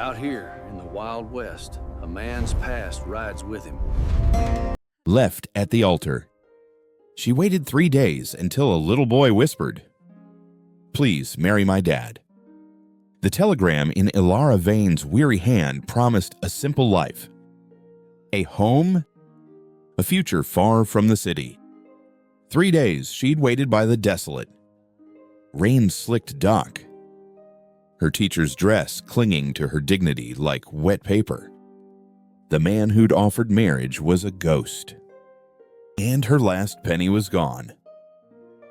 Out here in the Wild West, a man's past rides with him. Left at the altar. She waited 3 days until a little boy whispered, "Please marry my dad." The telegram in Ilara Vane's weary hand promised a simple life. A home, a future far from the city. 3 days she'd waited by the desolate, rain-slicked dock, her teacher's dress clinging to her dignity like wet paper. The man who'd offered marriage was a ghost, and her last penny was gone.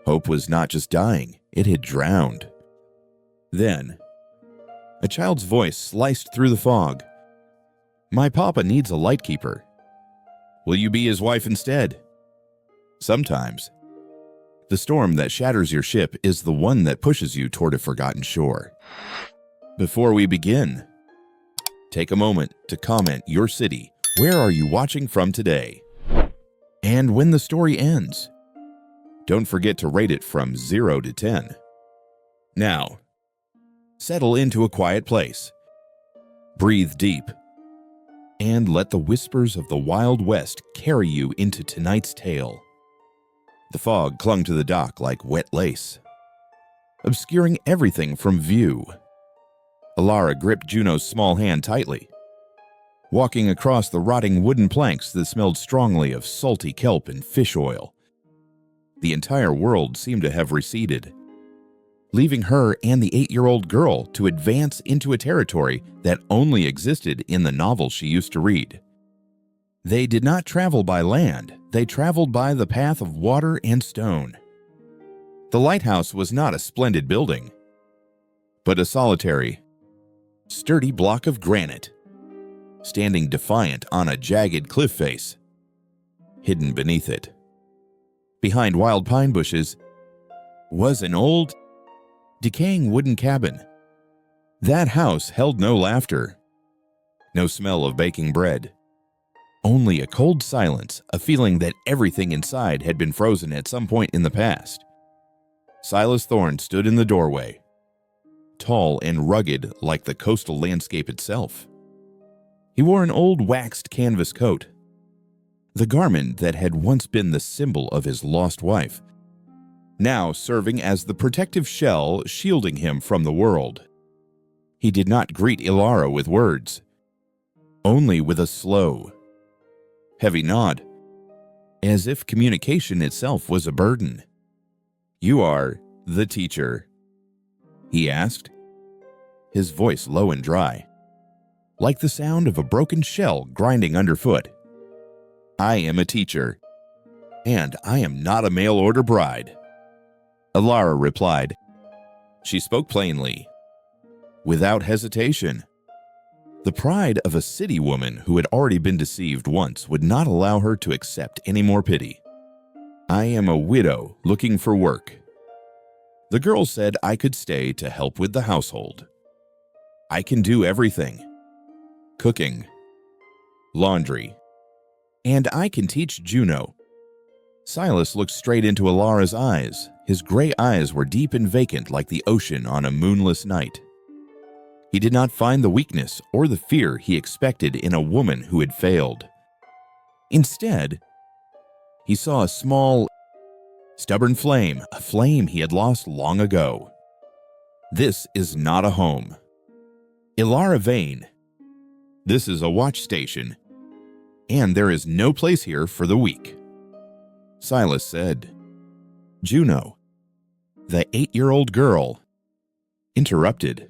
Hope was not just dying, it had drowned. Then, a child's voice sliced through the fog. "My papa needs a lightkeeper. Will you be his wife instead?" Sometimes, the storm that shatters your ship is the one that pushes you toward a forgotten shore. Before we begin, take a moment to comment your city. Where are you watching from today? And when the story ends, don't forget to rate it from 0 to 10. Now, settle into a quiet place. Breathe deep. And let the whispers of the Wild West carry you into tonight's tale. The fog clung to the dock like wet lace, obscuring everything from view. Ilara gripped Juno's small hand tightly, walking across the rotting wooden planks that smelled strongly of salty kelp and fish oil. The entire world seemed to have receded, leaving her and the 8-year-old girl to advance into a territory that only existed in the novels she used to read. They did not travel by land, they traveled by the path of water and stone. The lighthouse was not a splendid building, but a solitary, sturdy block of granite, standing defiant on a jagged cliff face. Hidden beneath it, behind wild pine bushes, was an old, decaying wooden cabin. That house held no laughter, no smell of baking bread. Only a cold silence, a feeling that everything inside had been frozen at some point in the past. Silas Thorne stood in the doorway, tall and rugged like the coastal landscape itself. He wore an old waxed canvas coat, the garment that had once been the symbol of his lost wife, now serving as the protective shell shielding him from the world. He did not greet Ilara with words, only with a slow, heavy nod, as if communication itself was a burden. "You are the teacher?" he asked, his voice low and dry, like the sound of a broken shell grinding underfoot. "I am a teacher, and I am not a mail-order bride," Ilara replied. She spoke plainly, without hesitation. The pride of a city woman who had already been deceived once would not allow her to accept any more pity. "I am a widow looking for work. The girl said I could stay to help with the household. I can do everything. Cooking, laundry, and I can teach Juno." Silas looked straight into Ilara's eyes. His gray eyes were deep and vacant like the ocean on a moonless night. He did not find the weakness or the fear he expected in a woman who had failed. Instead, he saw a small, stubborn flame, a flame he had lost long ago. "This is not a home. Ilara Vane, this is a watch station, and there is no place here for the weak," Silas said. Juno, the 8-year-old girl, interrupted,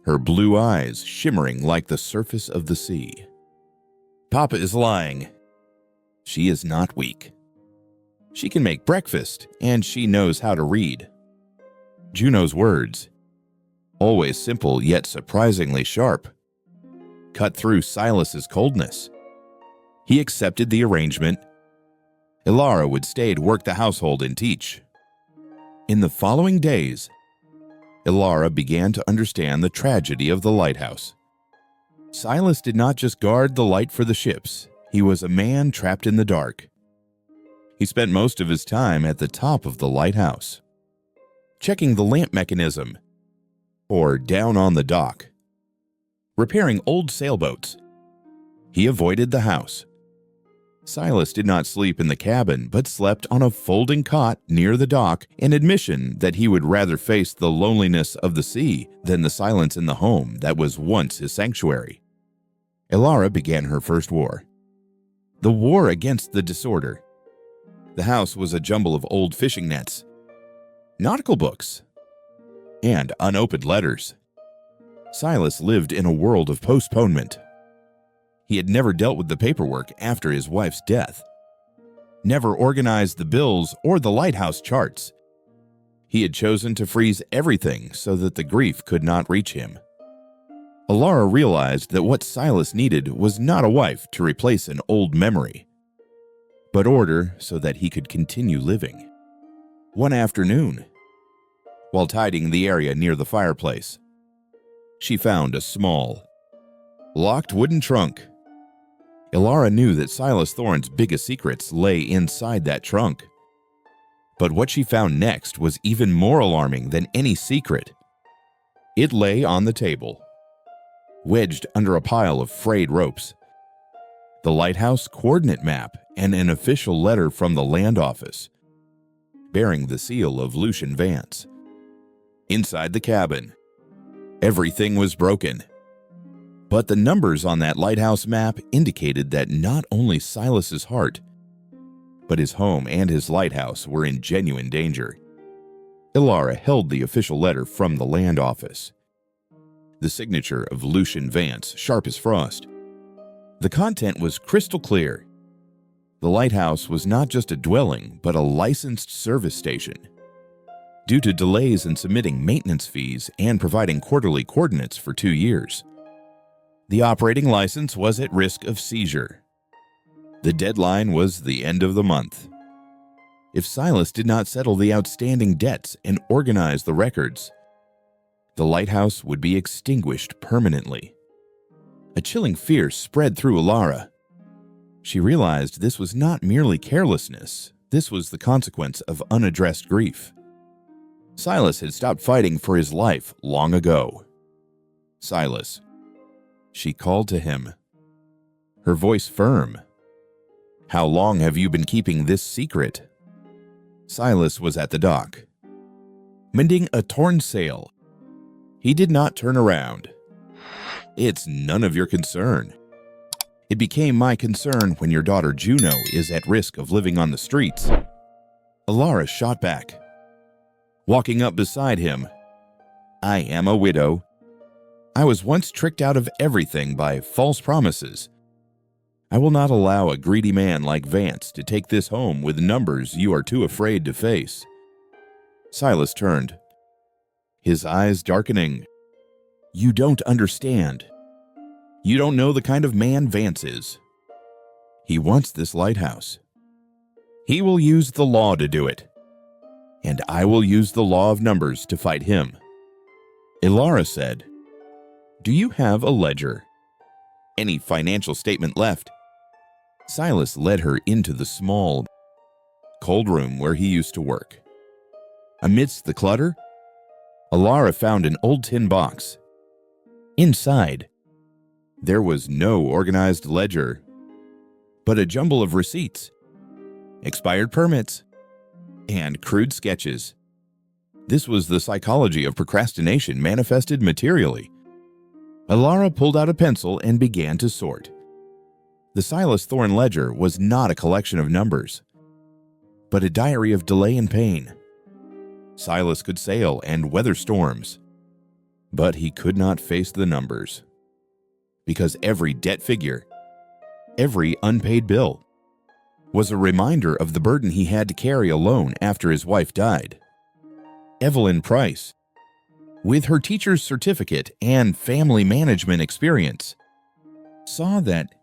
her blue eyes shimmering like the surface of the sea. "Papa is lying. She is not weak. She can make breakfast, and she knows how to read." Juno's words, always simple yet surprisingly sharp, cut through Silas's coldness. He accepted the arrangement. Ilara would stay to work the household and teach. In the following days, Ilara began to understand the tragedy of the lighthouse. Silas did not just guard the light for the ships. He was a man trapped in the dark. He spent most of his time at the top of the lighthouse, checking the lamp mechanism, or down on the dock, repairing old sailboats. He avoided the house. Silas did not sleep in the cabin, but slept on a folding cot near the dock, an admission that he would rather face the loneliness of the sea than the silence in the home that was once his sanctuary. Elara began her first war. The war against the disorder. The house was a jumble of old fishing nets, nautical books, and unopened letters. Silas lived in a world of postponement. He had never dealt with the paperwork after his wife's death, never organized the bills or the lighthouse charts. He had chosen to freeze everything so that the grief could not reach him. Elara realized that what Silas needed was not a wife to replace an old memory, but order so that he could continue living. One afternoon, while tidying the area near the fireplace, she found a small, locked wooden trunk. Elara knew that Silas Thorne's biggest secrets lay inside that trunk. But what she found next was even more alarming than any secret. It lay on the table, wedged under a pile of frayed ropes. The lighthouse coordinate map and an official letter from the land office, bearing the seal of Lucian Vance. Inside the cabin, everything was broken. But the numbers on that lighthouse map indicated that not only Silas's heart, but his home and his lighthouse were in genuine danger. Elara held the official letter from the land office, the signature of Lucian Vance, sharp as frost. The content was crystal clear. The lighthouse was not just a dwelling, but a licensed service station. Due to delays in submitting maintenance fees and providing quarterly coordinates for 2 years, the operating license was at risk of seizure. The deadline was the end of the month. If Silas did not settle the outstanding debts and organize the records, the lighthouse would be extinguished permanently. A chilling fear spread through Elara. She realized this was not merely carelessness, this was the consequence of unaddressed grief. Silas had stopped fighting for his life long ago. Silas. She called to him, her voice firm. How long have you been keeping this secret? Silas was at the dock, mending a torn sail. He did not turn around. It's none of your concern. It became my concern when your daughter Juno is at risk of living on the streets. Elara shot back, walking up beside him. I am a widow. I was once tricked out of everything by false promises. I will not allow a greedy man like Vance to take this home with numbers you are too afraid to face. Silas turned, his eyes darkening. You don't understand. You don't know the kind of man Vance is. He wants this lighthouse. He will use the law to do it. And I will use the law of numbers to fight him. Elara said, Do you have a ledger? Any financial statement left? Silas led her into the small, cold room where he used to work. Amidst the clutter, Elara found an old tin box. Inside, there was no organized ledger, but a jumble of receipts, expired permits, and crude sketches. This was the psychology of procrastination manifested materially. Elara pulled out a pencil and began to sort. The Silas Thorne ledger was not a collection of numbers, but a diary of delay and pain. Silas could sail and weather storms, but he could not face the numbers, because every debt figure, every unpaid bill, was a reminder of the burden he had to carry alone after his wife died. Evelyn Price, with her teacher's certificate and family management experience, saw that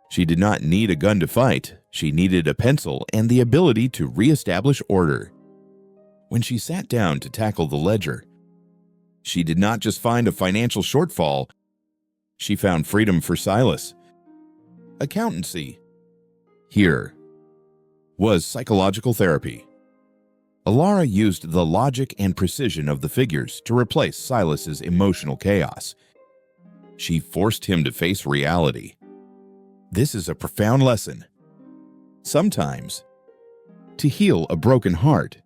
she did not need a gun to fight, she needed a pencil and the ability to reestablish order. When she sat down to tackle the ledger, she did not just find a financial shortfall, she found freedom for Silas. Accountancy. Here was psychological therapy. Elara used the logic and precision of the figures to replace Silas's emotional chaos. She forced him to face reality. This is a profound lesson. Sometimes, to heal a broken heart,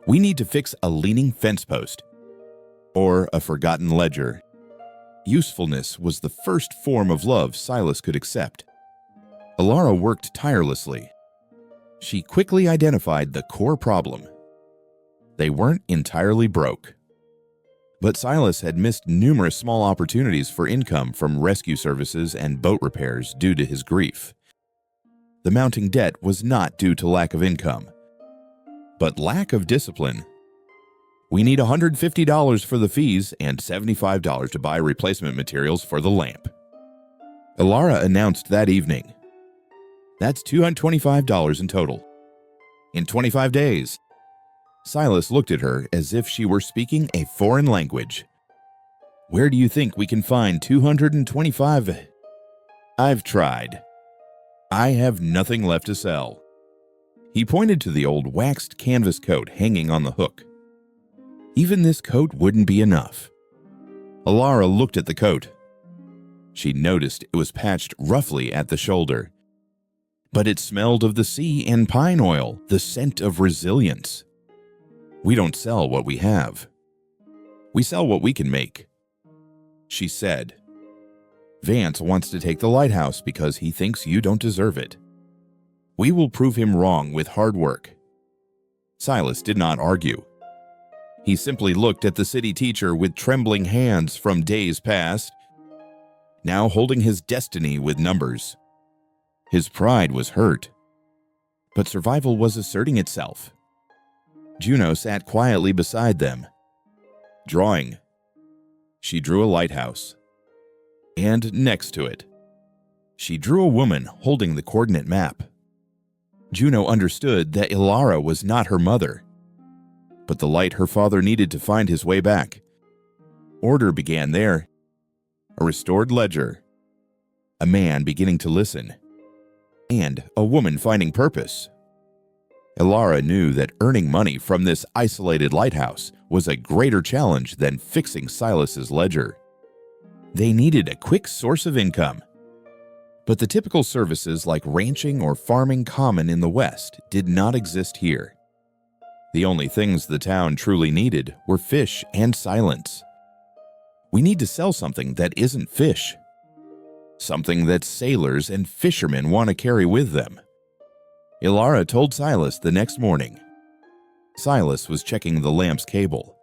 we need to fix a leaning fence post or a forgotten ledger. Usefulness was the first form of love Silas could accept. Alara worked tirelessly. She quickly identified the core problem. They weren't entirely broke. But Silas had missed numerous small opportunities for income from rescue services and boat repairs due to his grief. The mounting debt was not due to lack of income, but lack of discipline. We need $150 for the fees and $75 to buy replacement materials for the lamp. Alara announced that evening. That's $225 in total. In 25 days. Silas looked at her as if she were speaking a foreign language. Where do you think we can find 225? I've tried. I have nothing left to sell. He pointed to the old waxed canvas coat hanging on the hook. Even this coat wouldn't be enough. Alara looked at the coat. She noticed it was patched roughly at the shoulder. But it smelled of the sea and pine oil, the scent of resilience. We don't sell what we have. We sell what we can make. She said, Vance wants to take the lighthouse because he thinks you don't deserve it. We will prove him wrong with hard work. Silas did not argue. He simply looked at the city teacher with trembling hands from days past, now holding his destiny with numbers. His pride was hurt, but survival was asserting itself. Juno sat quietly beside them, drawing. She drew a lighthouse, and next to it, she drew a woman holding the coordinate map. Juno understood that Alara was not her mother, but the light her father needed to find his way back. Order began there, a restored ledger, a man beginning to listen, and a woman finding purpose. Alara knew that earning money from this isolated lighthouse was a greater challenge than fixing Silas's ledger. They needed a quick source of income. But the typical services like ranching or farming common in the West did not exist here. The only things the town truly needed were fish and silence. We need to sell something that isn't fish. Something that sailors and fishermen want to carry with them. Alara told Silas the next morning. Silas was checking the lamp's cable.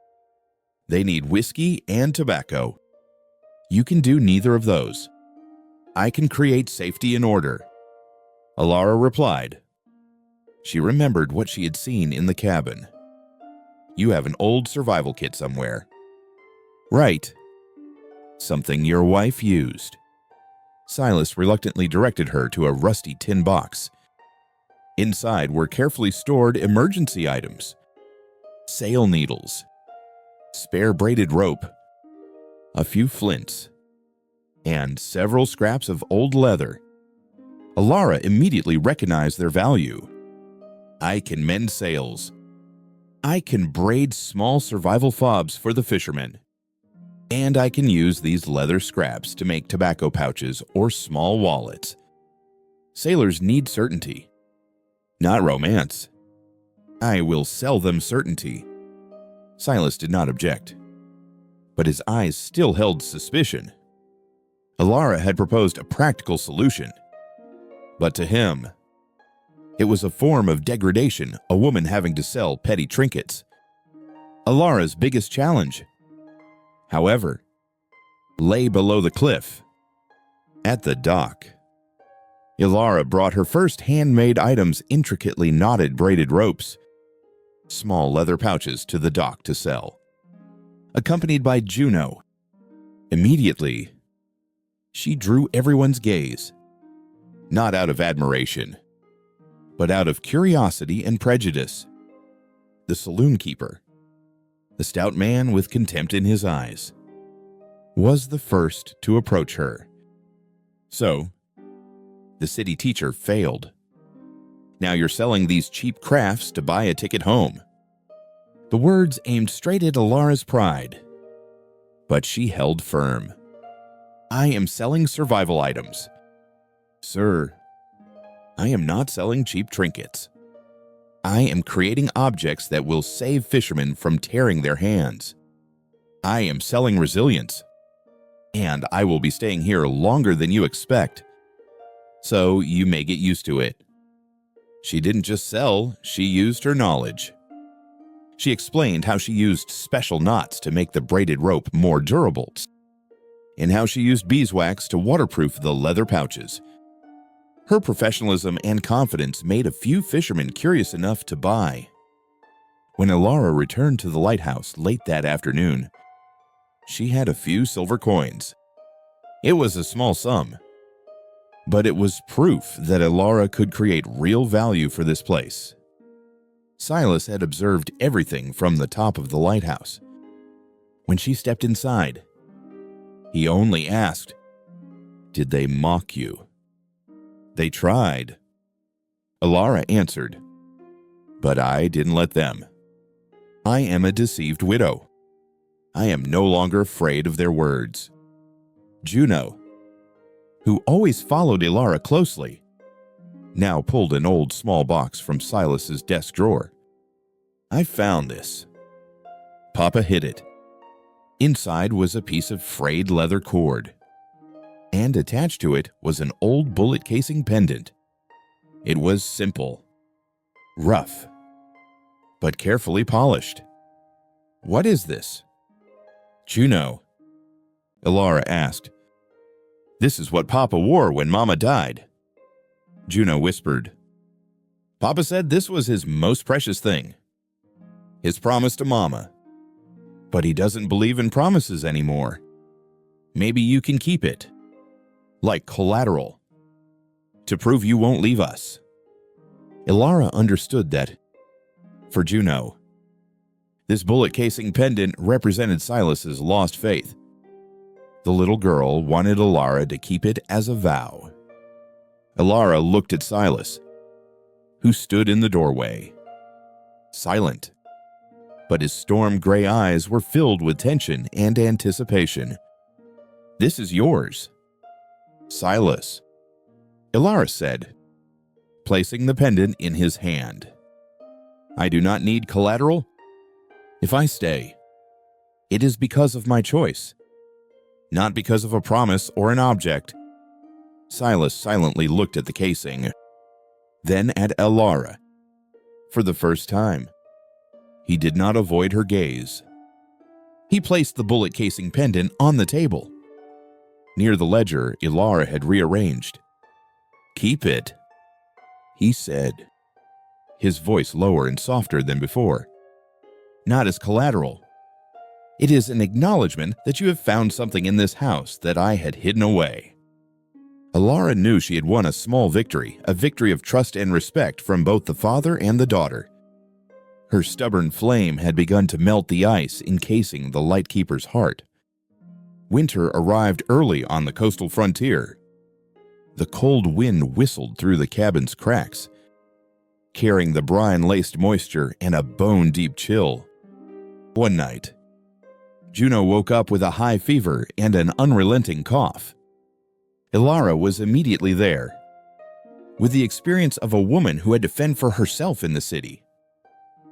They need whiskey and tobacco. You can do neither of those. I can create safety and order. Alara replied. She remembered what she had seen in the cabin. You have an old survival kit somewhere. Right. Something your wife used. Silas reluctantly directed her to a rusty tin box. Inside were carefully stored emergency items. Sail needles, spare braided rope, a few flints, and several scraps of old leather. Alara immediately recognized their value. I can mend sails. I can braid small survival fobs for the fishermen. And I can use these leather scraps to make tobacco pouches or small wallets. Sailors need certainty, not romance. I will sell them certainty. Silas did not object, but his eyes still held suspicion. Alara had proposed a practical solution, but to him, it was a form of degradation, a woman having to sell petty trinkets. Alara's biggest challenge, however, lay below the cliff, at the dock. Alara brought her first handmade items, intricately knotted braided ropes, small leather pouches to the dock to sell, accompanied by Juno. Immediately, she drew everyone's gaze, not out of admiration, but out of curiosity and prejudice. The saloon keeper, the stout man with contempt in his eyes, was the first to approach her. So, the city teacher failed. Now you're selling these cheap crafts to buy a ticket home. The words aimed straight at Alara's pride, but she held firm. I am selling survival items. Sir, I am not selling cheap trinkets. I am creating objects that will save fishermen from tearing their hands. I am selling resilience. And I will be staying here longer than you expect. So you may get used to it. She didn't just sell, she used her knowledge. She explained how she used special knots to make the braided rope more durable, and how she used beeswax to waterproof the leather pouches. Her professionalism and confidence made a few fishermen curious enough to buy. When Ilara returned to the lighthouse late that afternoon, she had a few silver coins. It was a small sum, but it was proof that Ilara could create real value for this place. Silas had observed everything from the top of the lighthouse. When she stepped inside, he only asked, "Did they mock you?" "They tried," Ilara answered, "but I didn't let them. I am a deceived widow. I am no longer afraid of their words." Juno, who always followed Ilara closely, now pulled an old small box from Silas's desk drawer. "I found this." Papa hid it. Inside was a piece of frayed leather cord, and attached to it was an old bullet casing pendant. It was simple, rough, but carefully polished. "What is this?" "Juno," Ilara asked. "This is what Papa wore when Mama died." Juno whispered. "Papa said this was his most precious thing. His promise to Mama. But he doesn't believe in promises anymore. Maybe you can keep it. Like collateral. To prove you won't leave us." Ilara understood that, for Juno, this bullet casing pendant represented Silas's lost faith. The little girl wanted Ilara to keep it as a vow. Ilara looked at Silas, who stood in the doorway, silent, but his storm-gray eyes were filled with tension and anticipation. "This is yours, Silas," Ilara said, placing the pendant in his hand. "I do not need collateral. If I stay, it is because of my choice, not because of a promise or an object." Silas silently looked at the casing, then at Ilara. For the first time, he did not avoid her gaze. He placed the bullet casing pendant on the table. Near the ledger, Ilara had rearranged. "Keep it," he said, his voice lower and softer than before. "Not as collateral. It is an acknowledgement that you have found something in this house that I had hidden away." Ilara knew she had won a small victory, a victory of trust and respect from both the father and the daughter. Her stubborn flame had begun to melt the ice encasing the lightkeeper's heart. Winter arrived early on the coastal frontier. The cold wind whistled through the cabin's cracks, carrying the brine-laced moisture and a bone-deep chill. One night, Juno woke up with a high fever and an unrelenting cough. Ilara was immediately there, with the experience of a woman who had to fend for herself in the city.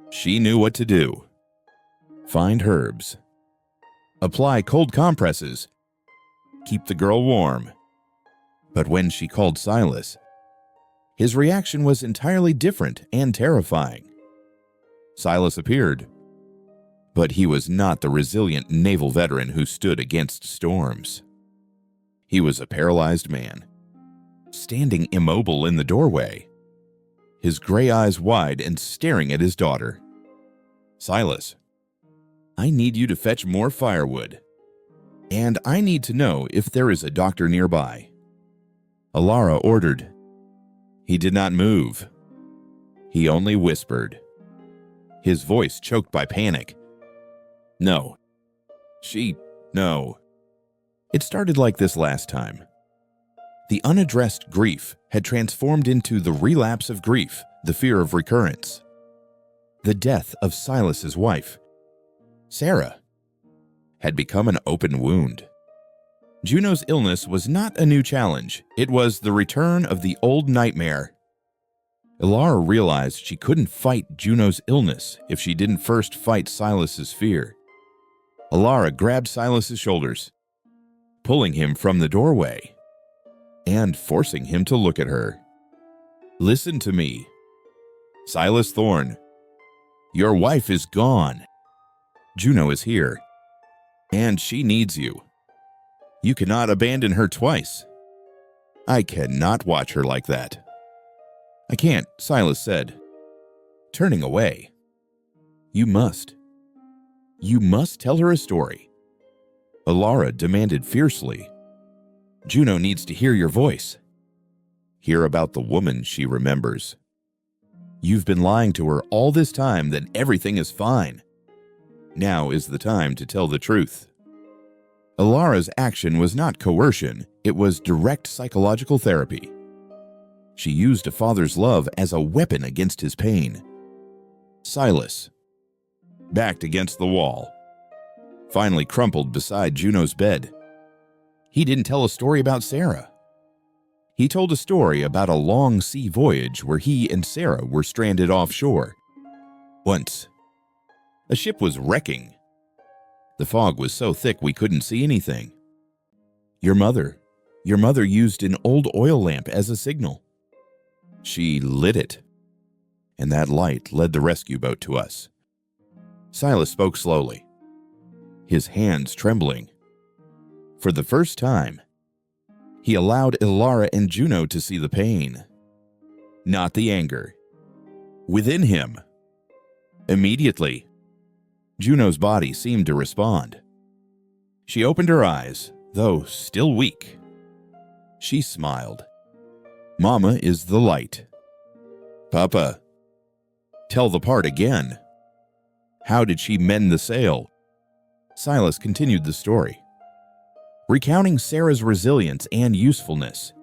She knew what to do. Find herbs. Apply cold compresses. Keep the girl warm. But when she called Silas, his reaction was entirely different and terrifying. Silas appeared, but he was not the resilient naval veteran who stood against storms. He was a paralyzed man, standing immobile in the doorway, his gray eyes wide and staring at his daughter. "Silas, I need you to fetch more firewood, and I need to know if there is a doctor nearby," Ilara ordered. He did not move. He only whispered, his voice choked by panic. "No. No." It started like this last time. The unaddressed grief had transformed into the relapse of grief, the fear of recurrence. The death of Silas's wife, Sarah, had become an open wound. Juno's illness was not a new challenge. It was the return of the old nightmare. Ilara realized she couldn't fight Juno's illness if she didn't first fight Silas's fear. Ilara grabbed Silas's shoulders, pulling him from the doorway and forcing him to look at her. "Listen to me. Silas Thorne, your wife is gone. Juno is here, and she needs you. You cannot abandon her twice. I cannot watch her like that." "I can't," Silas said, turning away. You must tell her a story," Ilara demanded fiercely. "Juno needs to hear your voice. Hear about the woman she remembers. You've been lying to her all this time that everything is fine. Now is the time to tell the truth." Ilara's action was not coercion, it was direct psychological therapy. She used a father's love as a weapon against his pain. Silas, backed against the wall, finally crumpled beside Juno's bed. He didn't tell a story about Sarah. He told a story about a long sea voyage where he and Sarah were stranded offshore. Once, a ship was wrecking. The fog was so thick we couldn't see anything. Your mother used an old oil lamp as a signal. She lit it, and that light led the rescue boat to us." Silas spoke slowly, his hands trembling. For the first time, he allowed Ilara and Juno to see the pain, not the anger, within him. Immediately, Juno's body seemed to respond. She opened her eyes, though still weak. She smiled. "Mama is the light." "Papa, tell the part again. How did she mend the sail?" Silas continued the story, recounting Sarah's resilience and usefulness.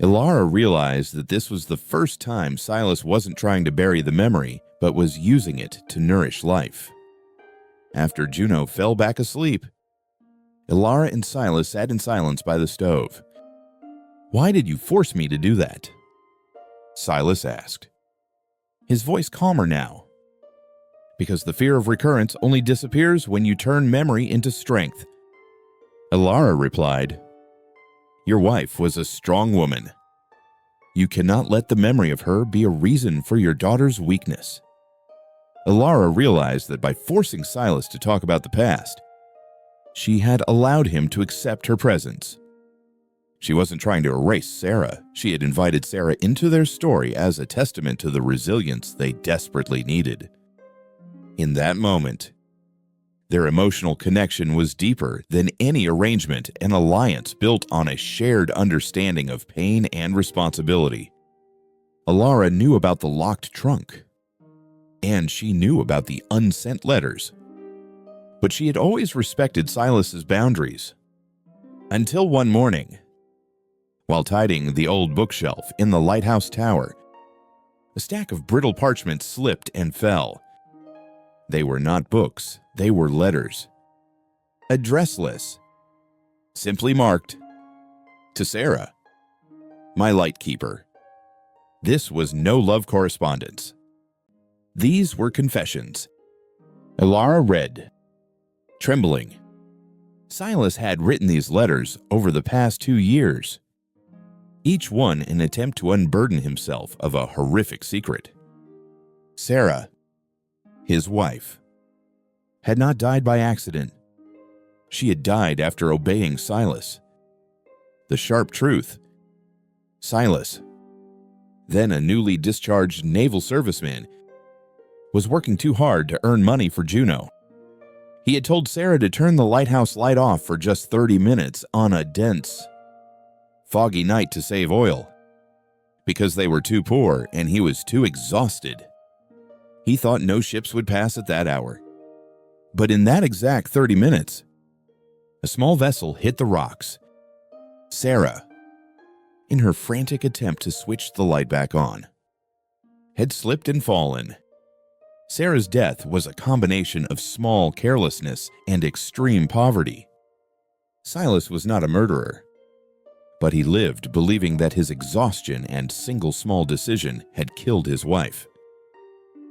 Ilara realized that this was the first time Silas wasn't trying to bury the memory, but was using it to nourish life. After Juno fell back asleep, Ilara and Silas sat in silence by the stove. "Why did you force me to do that?" Silas asked, his voice calmer now. "Because the fear of recurrence only disappears when you turn memory into strength." Ilara replied, "Your wife was a strong woman. You cannot let the memory of her be a reason for your daughter's weakness." Ilara realized that by forcing Silas to talk about the past, she had allowed him to accept her presence. She wasn't trying to erase Sarah. She had invited Sarah into their story as a testament to the resilience they desperately needed. In that moment, their emotional connection was deeper than any arrangement and alliance built on a shared understanding of pain and responsibility. Ilara knew about the locked trunk, and she knew about the unsent letters. But she had always respected Silas's boundaries. Until one morning, while tidying the old bookshelf in the lighthouse tower, a stack of brittle parchment slipped and fell. They were not books, they were letters. Addressless, simply marked, "To Sarah, my lightkeeper." This was no love correspondence. These were confessions. Ilara read, trembling. Silas had written these letters over the past 2 years, each one an attempt to unburden himself of a horrific secret. Sarah, his wife, had not died by accident. She had died after obeying Silas. The sharp truth: Silas, then a newly discharged naval serviceman, was working too hard to earn money for Juno. He had told Sarah to turn the lighthouse light off for just 30 minutes on a dense, foggy night to save oil, because they were too poor and he was too exhausted. He thought no ships would pass at that hour. But in that exact 30 minutes, a small vessel hit the rocks. Sarah, in her frantic attempt to switch the light back on, had slipped and fallen. Sarah's death was a combination of small carelessness and extreme poverty. Silas was not a murderer, but he lived believing that his exhaustion and single small decision had killed his wife.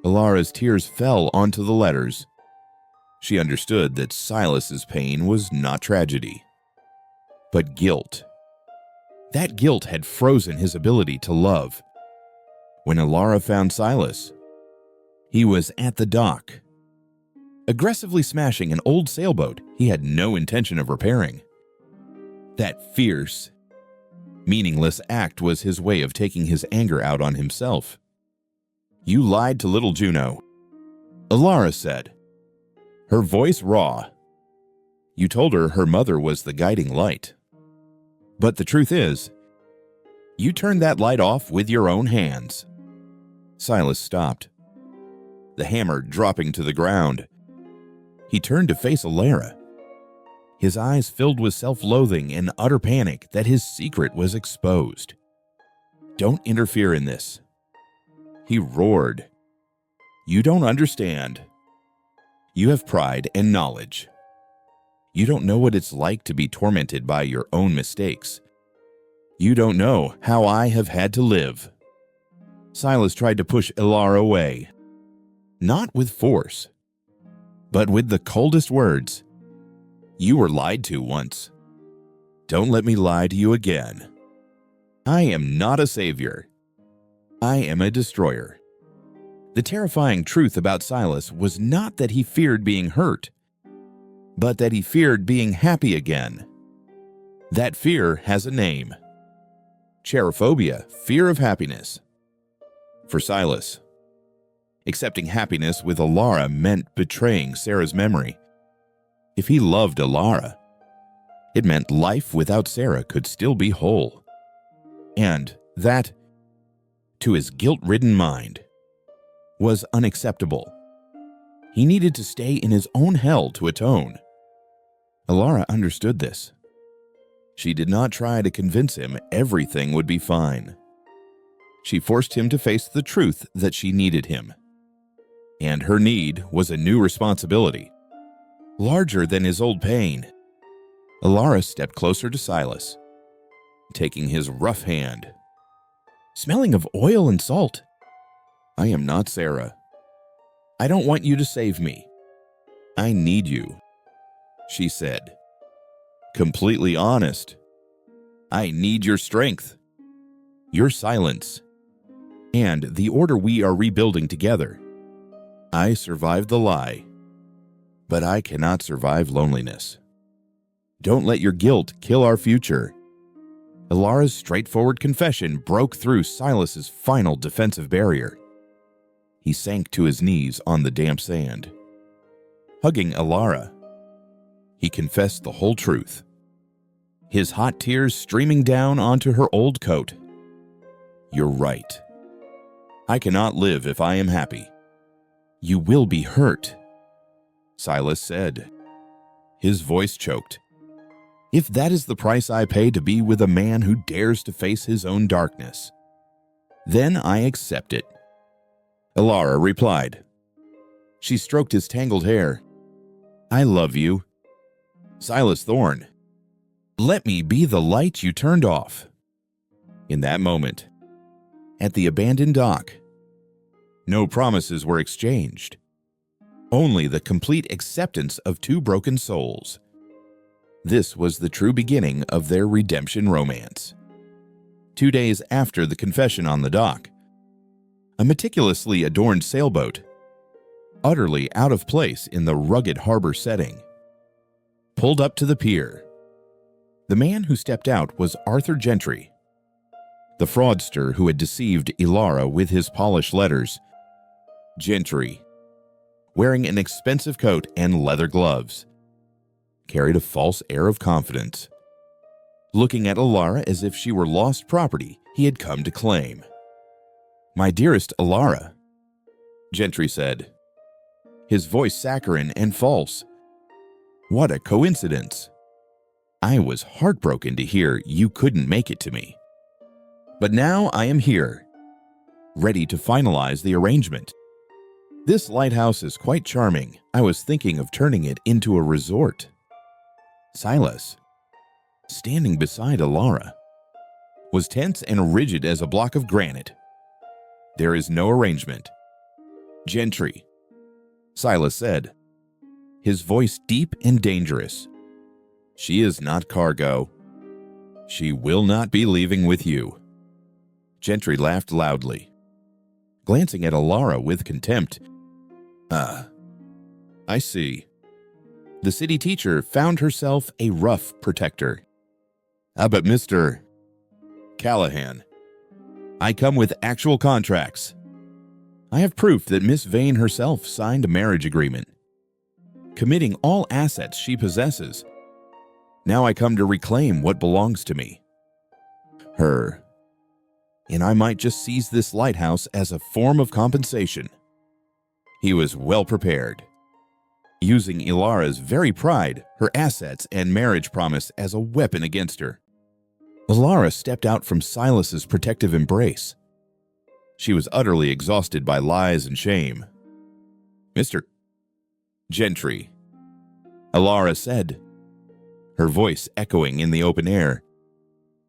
Ilara's tears fell onto the letters. She understood that Silas's pain was not tragedy, but guilt. That guilt had frozen his ability to love. When Ilara found Silas, he was at the dock, aggressively smashing an old sailboat he had no intention of repairing. That fierce, meaningless act was his way of taking his anger out on himself. "You lied to little Juno," Ilara said, her voice raw. "You told her her mother was the guiding light. But the truth is, you turned that light off with your own hands." Silas stopped, the hammer dropping to the ground. He turned to face Ilara, his eyes filled with self-loathing and utter panic that his secret was exposed. "Don't interfere in this," he roared. "You don't understand. You have pride and knowledge. You don't know what it's like to be tormented by your own mistakes. You don't know how I have had to live." Silas tried to push Ilara away, not with force, but with the coldest words. "You were lied to once. Don't let me lie to you again. I am not a savior. I am a destroyer." The terrifying truth about Silas was not that he feared being hurt, but that he feared being happy again. That fear has a name. Cherophobia, fear of happiness. For Silas, accepting happiness with Ilara meant betraying Sarah's memory. If he loved Ilara, it meant life without Sarah could still be whole. And that, to his guilt-ridden mind, was unacceptable. He needed to stay in his own hell to atone. Ilara understood this. She did not try to convince him everything would be fine. She forced him to face the truth that she needed him. And her need was a new responsibility, larger than his old pain. Ilara stepped closer to Silas, taking his rough hand, smelling of oil and salt. "I am not Sarah. I don't want you to save me. I need you," she said, completely honest. "I need your strength, your silence, and the order we are rebuilding together. I survived the lie, but I cannot survive loneliness. Don't let your guilt kill our future." Ilara's straightforward confession broke through Silas's final defensive barrier. He sank to his knees on the damp sand. Hugging Ilara, he confessed the whole truth, his hot tears streaming down onto her old coat. "You're right. I cannot live if I am happy." "You will be hurt," Silas said. His voice choked. "If that is the price I pay to be with a man who dares to face his own darkness, then I accept it," Ilara replied. She stroked his tangled hair. "I love you, Silas Thorne. Let me be the light you turned off." In that moment, at the abandoned dock, no promises were exchanged, only the complete acceptance of two broken souls. This was the true beginning of their redemption romance. 2 days after the confession on the dock, a meticulously adorned sailboat, utterly out of place in the rugged harbor setting, pulled up to the pier. The man who stepped out was Arthur Gentry, the fraudster who had deceived Ilara with his polished letters. Gentry, wearing an expensive coat and leather gloves, carried a false air of confidence, looking at Ilara as if she were lost property he had come to claim. "My dearest Ilara," Gentry said, his voice saccharine and false. "What a coincidence. I was heartbroken to hear you couldn't make it to me. But now I am here, ready to finalize the arrangement. This lighthouse is quite charming. I was thinking of turning it into a resort." "Silas," standing beside Alara, was tense and rigid as a block of granite. "There is no arrangement." "Gentry," Silas said, his voice deep and dangerous. "She is not cargo. She will not be leaving with you." Gentry laughed loudly, glancing at Alara with contempt. I see." The city teacher found herself a rough protector. But Mr. Callahan, I come with actual contracts. I have proof that Miss Vane herself signed a marriage agreement, committing all assets she possesses. Now I come to reclaim what belongs to me. Her. And I might just seize this lighthouse as a form of compensation. He was well prepared, using Ilara's very pride, her assets, and marriage promise as a weapon against her. Ilara stepped out from Silas's protective embrace. She was utterly exhausted by lies and shame. "Mr. Gentry," Ilara said, her voice echoing in the open air,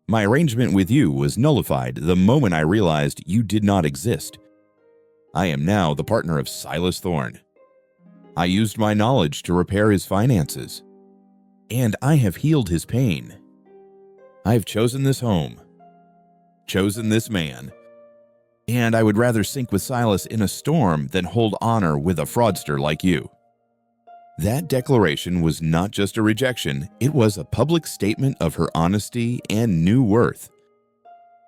"my arrangement with you was nullified the moment I realized you did not exist. I am now the partner of Silas Thorne. I used my knowledge to repair his finances, and I have healed his pain. I have chosen this home, chosen this man, and I would rather sink with Silas in a storm than hold honor with a fraudster like you." That declaration was not just a rejection, it was a public statement of her honesty and new worth.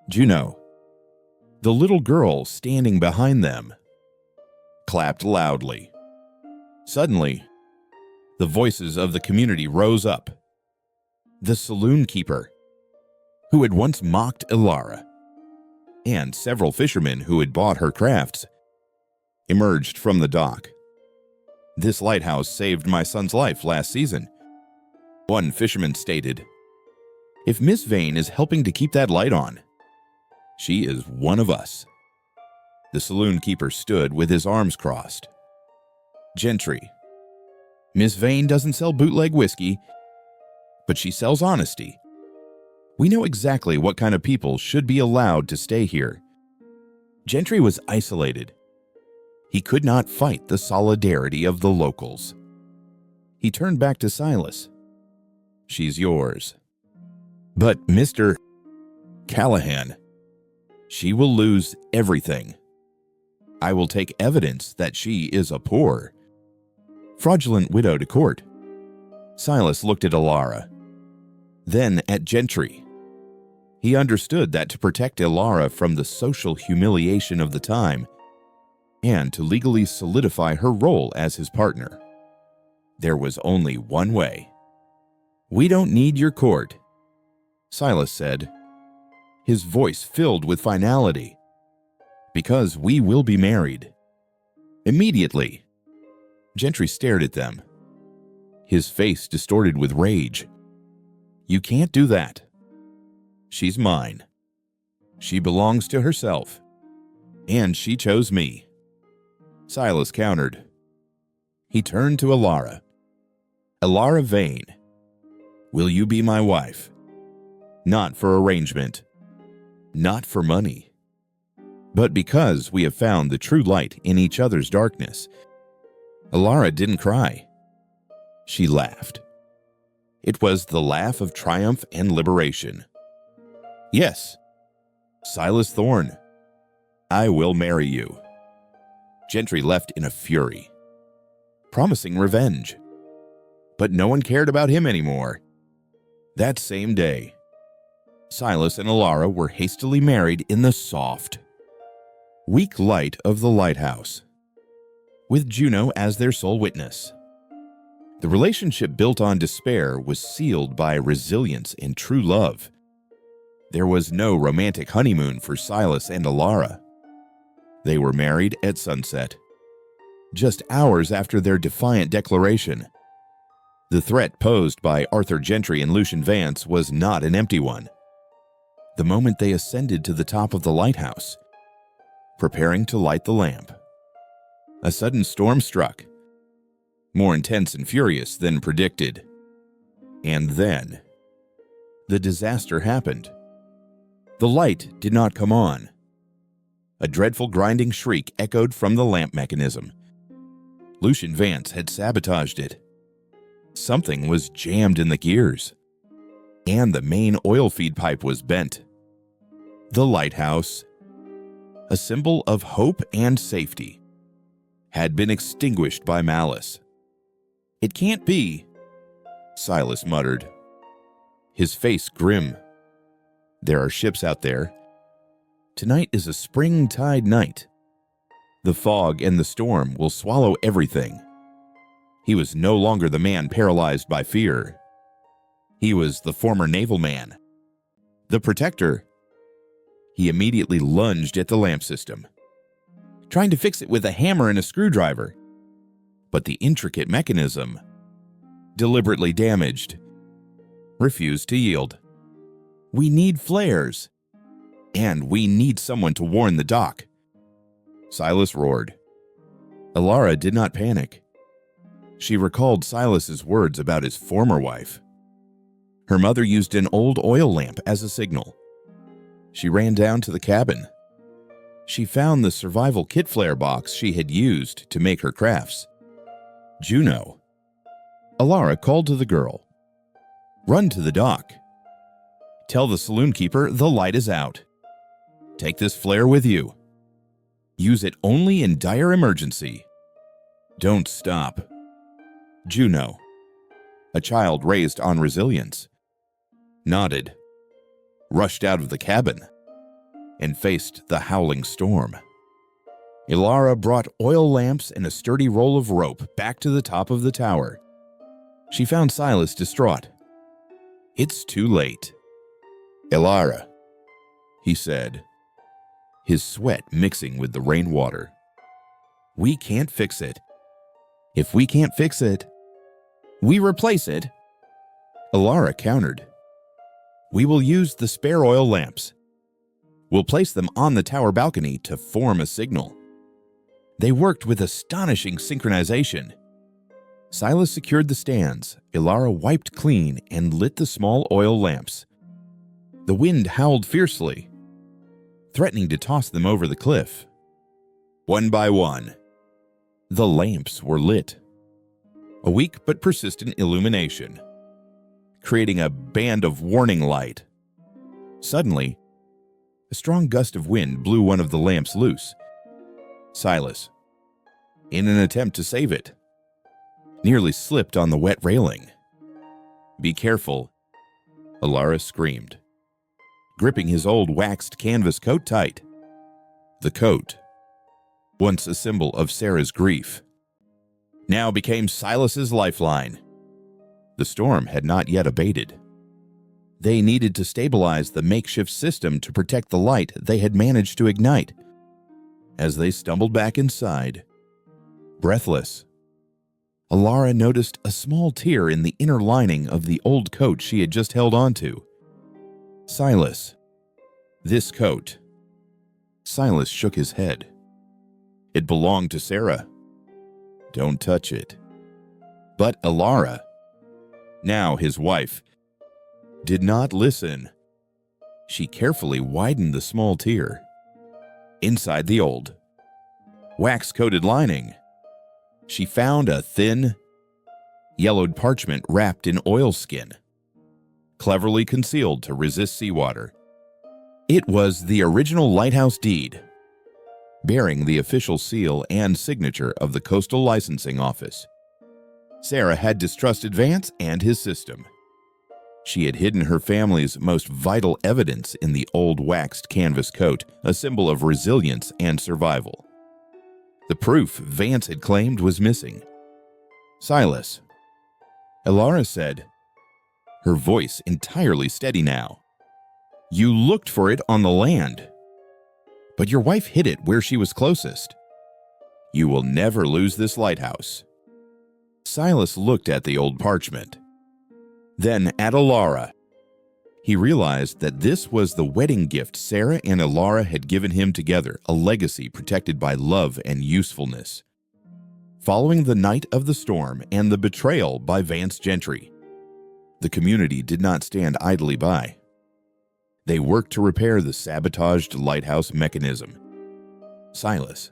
Juno, the little girl standing behind them, clapped loudly. Suddenly, the voices of the community rose up. The saloon keeper, who had once mocked Ilara, and several fishermen who had bought her crafts, emerged from the dock. "This lighthouse saved my son's life last season," one fisherman stated. "If Miss Vane is helping to keep that light on, she is one of us." The saloon keeper stood with his arms crossed. "Gentry, Miss Vane doesn't sell bootleg whiskey, but she sells honesty. We know exactly what kind of people should be allowed to stay here." Gentry was isolated. He could not fight the solidarity of the locals. He turned back to Silas. "She's yours. But Mr. Callahan, she will lose everything. I will take evidence that she is a poor, fraudulent widow to court." Silas looked at Ilara, then at Gentry. He understood that to protect Ilara from the social humiliation of the time, and to legally solidify her role as his partner, there was only one way. "We don't need your court," Silas said, his voice filled with finality, "because we will be married. Immediately." Gentry stared at them, his face distorted with rage. "You can't do that. She's mine. She belongs to herself, and she chose me." Silas countered. He turned to Ilara. "Ilara Vane, will you be my wife? Not for arrangement, not for money, but because we have found the true light in each other's darkness." Ilara didn't cry. She laughed. It was the laugh of triumph and liberation. "Yes, Silas Thorne, I will marry you." Gentry left in a fury, promising revenge. But no one cared about him anymore. That same day, Silas and Ilara were hastily married in the soft, weak light of the lighthouse, with Juno as their sole witness. The relationship built on despair was sealed by resilience and true love. There was no romantic honeymoon for Silas and Ilara. They were married at sunset, just hours after their defiant declaration. The threat posed by Arthur Gentry and Lucian Vance was not an empty one. The moment they ascended to the top of the lighthouse, preparing to light the lamp, a sudden storm struck, more intense and furious than predicted. And then, the disaster happened. The light did not come on. A dreadful grinding shriek echoed from the lamp mechanism. Lucian Vance had sabotaged it. Something was jammed in the gears, and the main oil feed pipe was bent. The lighthouse, a symbol of hope and safety, had been extinguished by malice. "It can't be," Silas muttered, his face grim. "There are ships out there. Tonight is a spring tide night. The fog and the storm will swallow everything." He was no longer the man paralyzed by fear. He was the former naval man, the protector. He immediately lunged at the lamp system, trying to fix it with a hammer and a screwdriver. But the intricate mechanism, deliberately damaged, refused to yield. "We need flares, and we need someone to warn the dock," Silas roared. Elara did not panic. She recalled Silas's words about his former wife. Her mother used an old oil lamp as a signal. She ran down to the cabin. She found the survival kit flare box she had used to make her crafts. "Juno." Elara called to the girl. "Run to the dock. Tell the saloon keeper the light is out. Take this flare with you. Use it only in dire emergency. Don't stop." Juno, a child raised on resilience, nodded, rushed out of the cabin, and faced the howling storm. Elara brought oil lamps and a sturdy roll of rope back to the top of the tower. She found Silas distraught. "It's too late." "Elara," he said, his sweat mixing with the rainwater. "We can't fix it. If we can't fix it, we replace it," Elara countered. "We will use the spare oil lamps. We'll place them on the tower balcony to form a signal." They worked with astonishing synchronization. Silas secured the stands, Elara wiped clean and lit the small oil lamps. The wind howled fiercely, threatening to toss them over the cliff. One by one, the lamps were lit. A weak but persistent illumination, creating a band of warning light. Suddenly, a strong gust of wind blew one of the lamps loose. Silas, in an attempt to save it, nearly slipped on the wet railing. "Be careful," Elara screamed, gripping his old waxed canvas coat tight. The coat, once a symbol of Sarah's grief, now became Silas's lifeline. The storm had not yet abated. They needed to stabilize the makeshift system to protect the light they had managed to ignite. As they stumbled back inside, breathless, Elara noticed a small tear in the inner lining of the old coat she had just held onto. "Silas, this coat." Silas shook his head. "It belonged to Sarah. Don't touch it." But Elara, now his wife, did not listen. She carefully widened the small tear. Inside the old, wax-coated lining, she found a thin, yellowed parchment wrapped in oilskin, cleverly concealed to resist seawater. It was the original lighthouse deed, bearing the official seal and signature of the Coastal Licensing Office. Sarah had distrusted Vance and his system. She had hidden her family's most vital evidence in the old waxed canvas coat, a symbol of resilience and survival. The proof Vance had claimed was missing. "Silas," Elara said, her voice entirely steady now. "You looked for it on the land, but your wife hid it where she was closest. You will never lose this lighthouse." Silas looked at the old parchment, then at Elara. He realized that this was the wedding gift Sarah and Elara had given him together, a legacy protected by love and usefulness. Following the night of the storm and the betrayal by Vance Gentry, the community did not stand idly by. They worked to repair the sabotaged lighthouse mechanism. Silas,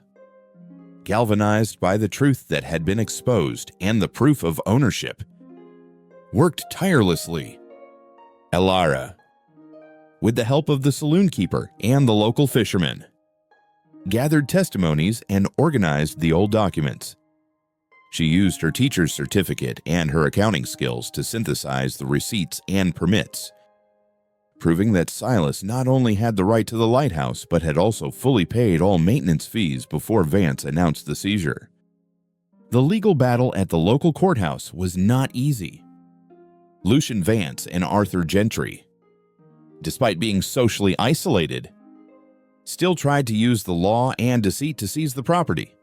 galvanized by the truth that had been exposed and the proof of ownership, worked tirelessly. Elara, with the help of the saloon keeper and the local fishermen, gathered testimonies and organized the old documents. She used her teacher's certificate and her accounting skills to synthesize the receipts and permits, proving that Silas not only had the right to the lighthouse but had also fully paid all maintenance fees before Vance announced the seizure. The legal battle at the local courthouse was not easy. Lucian Vance and Arthur Gentry, despite being socially isolated, still tried to use the law and deceit to seize the property.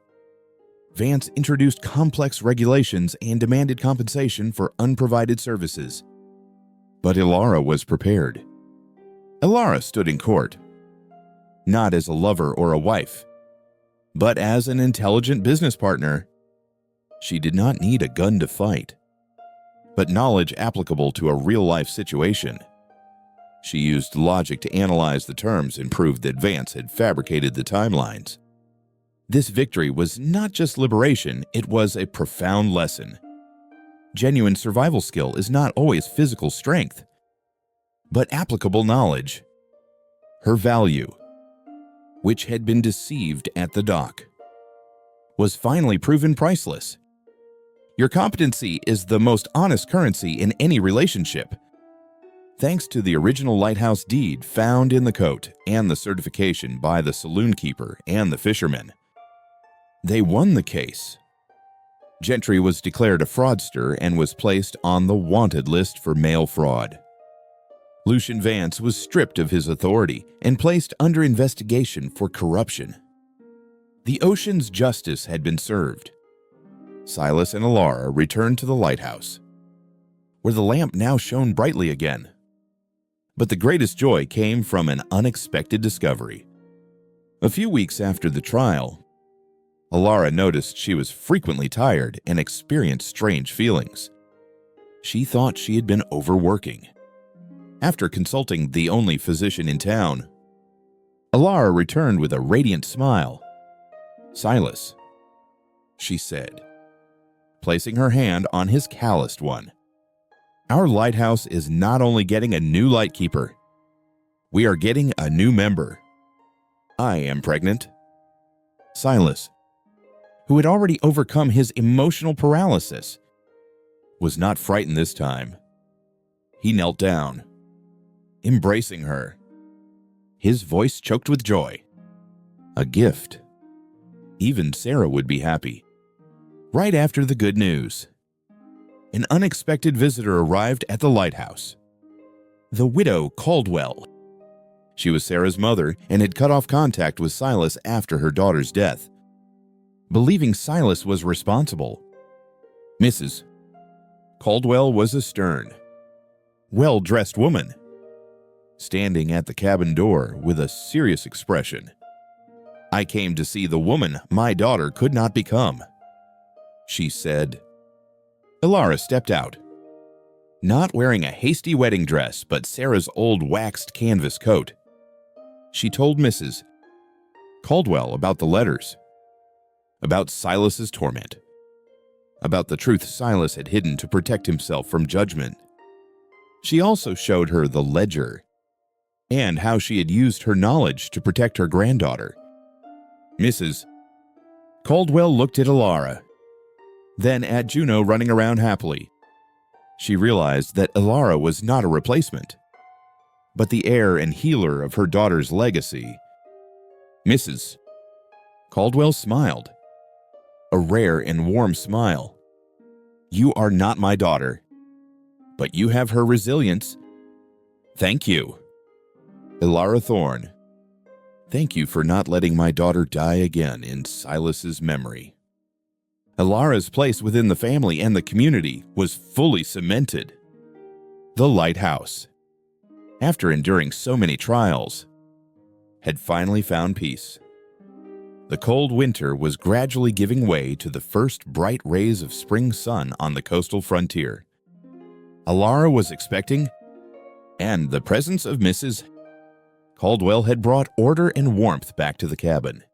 Vance introduced complex regulations and demanded compensation for unprovided services. But Elara was prepared. Elara stood in court, not as a lover or a wife, but as an intelligent business partner. She did not need a gun to fight, but knowledge applicable to a real-life situation. She used logic to analyze the terms and proved that Vance had fabricated the timelines. This victory was not just liberation, it was a profound lesson. Genuine survival skill is not always physical strength, but applicable knowledge. Her value, which had been deceived at the dock, was finally proven priceless. Your competency is the most honest currency in any relationship. Thanks to the original lighthouse deed found in the coat and the certification by the saloon keeper and the fishermen, they won the case. Gentry was declared a fraudster and was placed on the wanted list for mail fraud. Lucian Vance was stripped of his authority and placed under investigation for corruption. The ocean's justice had been served. Silas and Elara returned to the lighthouse, where the lamp now shone brightly again. But the greatest joy came from an unexpected discovery. A few weeks after the trial, Elara noticed she was frequently tired and experienced strange feelings. She thought she had been overworking. After consulting the only physician in town, Elara returned with a radiant smile. "Silas," she said, placing her hand on his calloused one, "our lighthouse is not only getting a new lightkeeper, we are getting a new member. I am pregnant." Silas, who had already overcome his emotional paralysis, was not frightened this time. He knelt down, embracing her, his voice choked with joy. A gift. Even Sarah would be happy. Right after the good news, an unexpected visitor arrived at the lighthouse. The widow Caldwell. She was Sarah's mother and had cut off contact with Silas after her daughter's death, believing Silas was responsible. Mrs. Caldwell was a stern, well-dressed woman, standing at the cabin door with a serious expression. "I came to see the woman my daughter could not become," she said. Elara stepped out, not wearing a hasty wedding dress but Sarah's old waxed canvas coat. She told Mrs. Caldwell about the letters, about Silas's torment, about the truth Silas had hidden to protect himself from judgment. She also showed her the ledger and how she had used her knowledge to protect her granddaughter. Mrs. Caldwell looked at Elara, then at Juno running around happily. She realized that Elara was not a replacement, but the heir and healer of her daughter's legacy. Mrs. Caldwell smiled, a rare and warm smile. "You are not my daughter, but you have her resilience. Thank you." Elara Thorne, thank you for not letting my daughter die again in Silas's memory. Elara's place within the family and the community was fully cemented. The lighthouse, after enduring so many trials, had finally found peace. The cold winter was gradually giving way to the first bright rays of spring sun on the coastal frontier. Alara was expecting, and the presence of Mrs. Caldwell had brought order and warmth back to the cabin.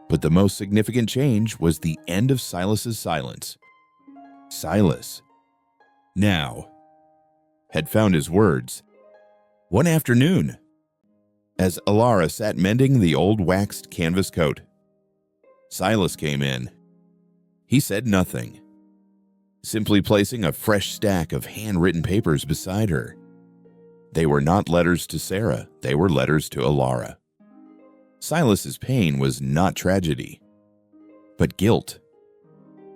But the most significant change was the end of Silas's silence. Silas, now, had found his words. One afternoon, as Alara sat mending the old waxed canvas coat, Silas came in. He said nothing, simply placing a fresh stack of handwritten papers beside her. They were not letters to Sarah, they were letters to Alara. Silas's pain was not tragedy, but guilt.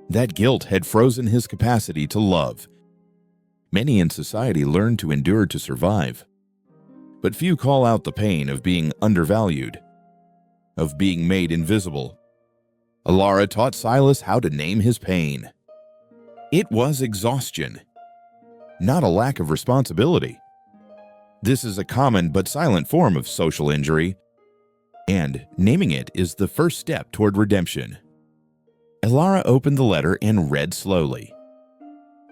That guilt had frozen his capacity to love. Many in society learn to endure to survive, but few call out the pain of being undervalued, of being made invisible. Alara taught Silas how to name his pain. It was exhaustion, not a lack of responsibility. This is a common but silent form of social injury, and naming it is the first step toward redemption. Alara opened the letter and read slowly.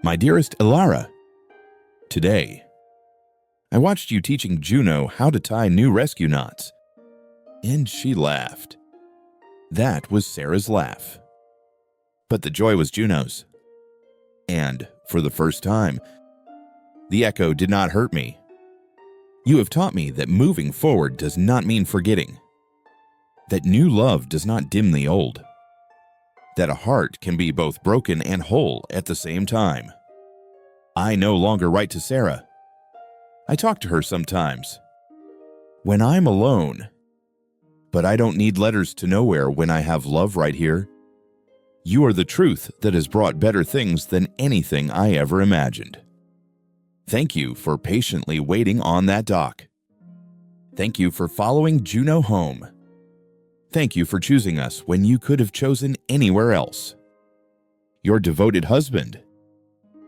My dearest Alara, today, I watched you teaching Juno how to tie new rescue knots, and she laughed. That was Sarah's laugh. But the joy was Juno's. And, for the first time, the echo did not hurt me. You have taught me that moving forward does not mean forgetting, that new love does not dim the old, that a heart can be both broken and whole at the same time. I no longer write to Sarah. I talk to her sometimes, when I'm alone, but I don't need letters to nowhere when I have love right here. You are the truth that has brought better things than anything I ever imagined. Thank you for patiently waiting on that dock. Thank you for following Juno home. Thank you for choosing us when you could have chosen anywhere else. Your devoted husband,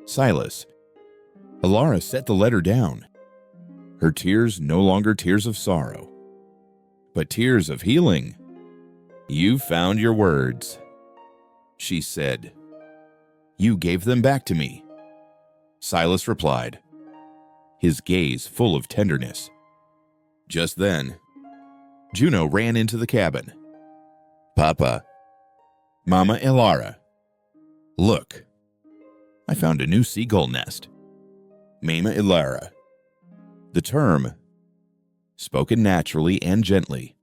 Silas. Alara set the letter down. Her tears no longer tears of sorrow, but tears of healing. You found your words, she said. You gave them back to me, Silas replied, his gaze full of tenderness. Just then, Juno ran into the cabin. Papa, Mama Alara, look, I found a new seagull nest. Mama Alara. The term, spoken naturally and gently.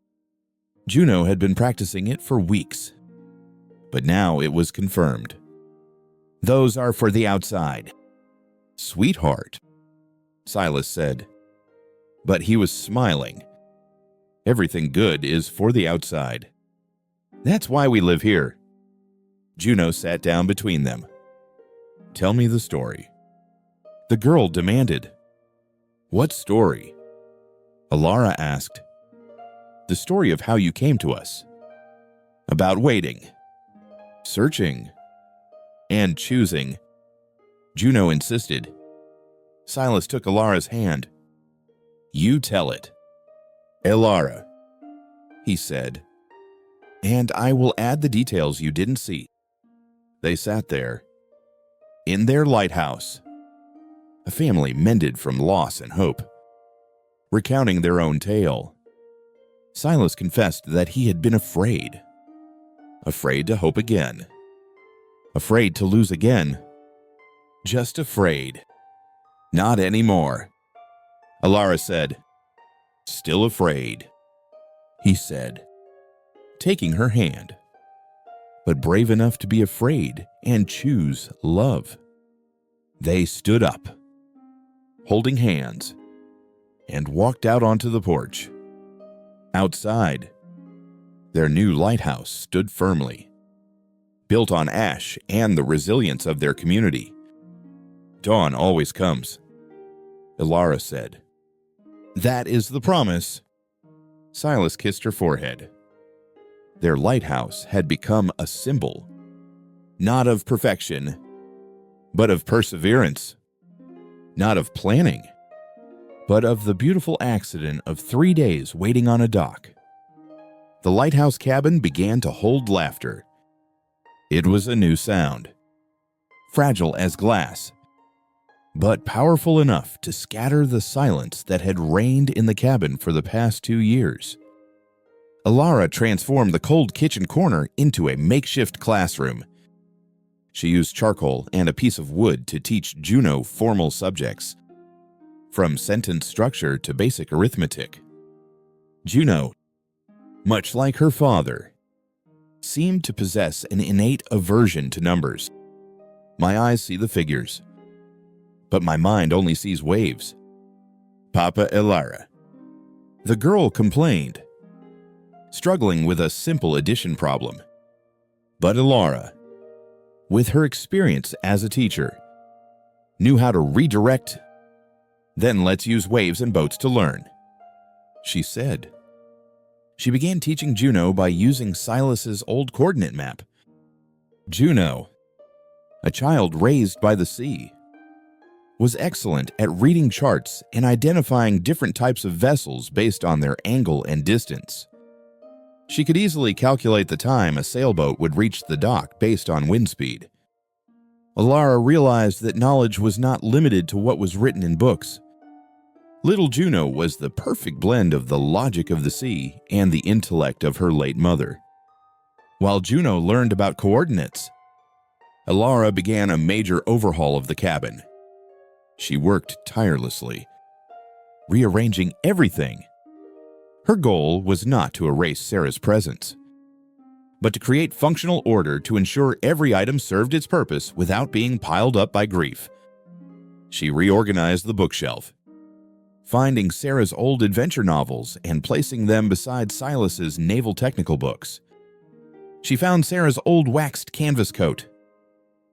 Juno had been practicing it for weeks, but now it was confirmed. Those are for the outside. Sweetheart, Silas said, but he was smiling. Everything good is for the outside. That's why we live here. Juno sat down between them. Tell me the story, the girl demanded. What story? Alara asked. The story of how you came to us. About waiting, searching, and choosing. Juno insisted. Silas took Alara's hand. You tell it. Alara, he said, and I will add the details you didn't see. They sat there, in their lighthouse, a family mended from loss and hope, recounting their own tale. Silas confessed that he had been afraid to hope again, afraid to lose again, just afraid. Not anymore, Alara said. Still afraid, he said, taking her hand, but brave enough to be afraid and choose love. They stood up, holding hands, and walked out onto the porch. Outside, their new lighthouse stood firmly, built on ash and the resilience of their community. Dawn always comes, Alara said. That is the promise. Silas kissed her forehead. Their lighthouse had become a symbol, not of perfection, but of perseverance, not of planning, but of the beautiful accident of 3 days waiting on a dock. The lighthouse cabin began to hold laughter. It was a new sound, fragile as glass, but powerful enough to scatter the silence that had reigned in the cabin for the past 2 years. Alara transformed the cold kitchen corner into a makeshift classroom. She used charcoal and a piece of wood to teach Juno formal subjects, from sentence structure to basic arithmetic. Juno, much like her father, seemed to possess an innate aversion to numbers. My eyes see the figures, but my mind only sees waves. Papa Alara. The girl complained, struggling with a simple addition problem. But Alara, with her experience as a teacher, knew how to redirect. Then let's use waves and boats to learn, she said. She began teaching Juno by using Silas's old coordinate map. Juno, a child raised by the sea, was excellent at reading charts and identifying different types of vessels based on their angle and distance. She could easily calculate the time a sailboat would reach the dock based on wind speed. Alara realized that knowledge was not limited to what was written in books. Little Juno was the perfect blend of the logic of the sea and the intellect of her late mother. While Juno learned about coordinates, Alara began a major overhaul of the cabin. She worked tirelessly, rearranging everything. Her goal was not to erase Sarah's presence, but to create functional order to ensure every item served its purpose without being piled up by grief. She reorganized the bookshelf, finding Sarah's old adventure novels and placing them beside Silas's naval technical books. She found Sarah's old waxed canvas coat,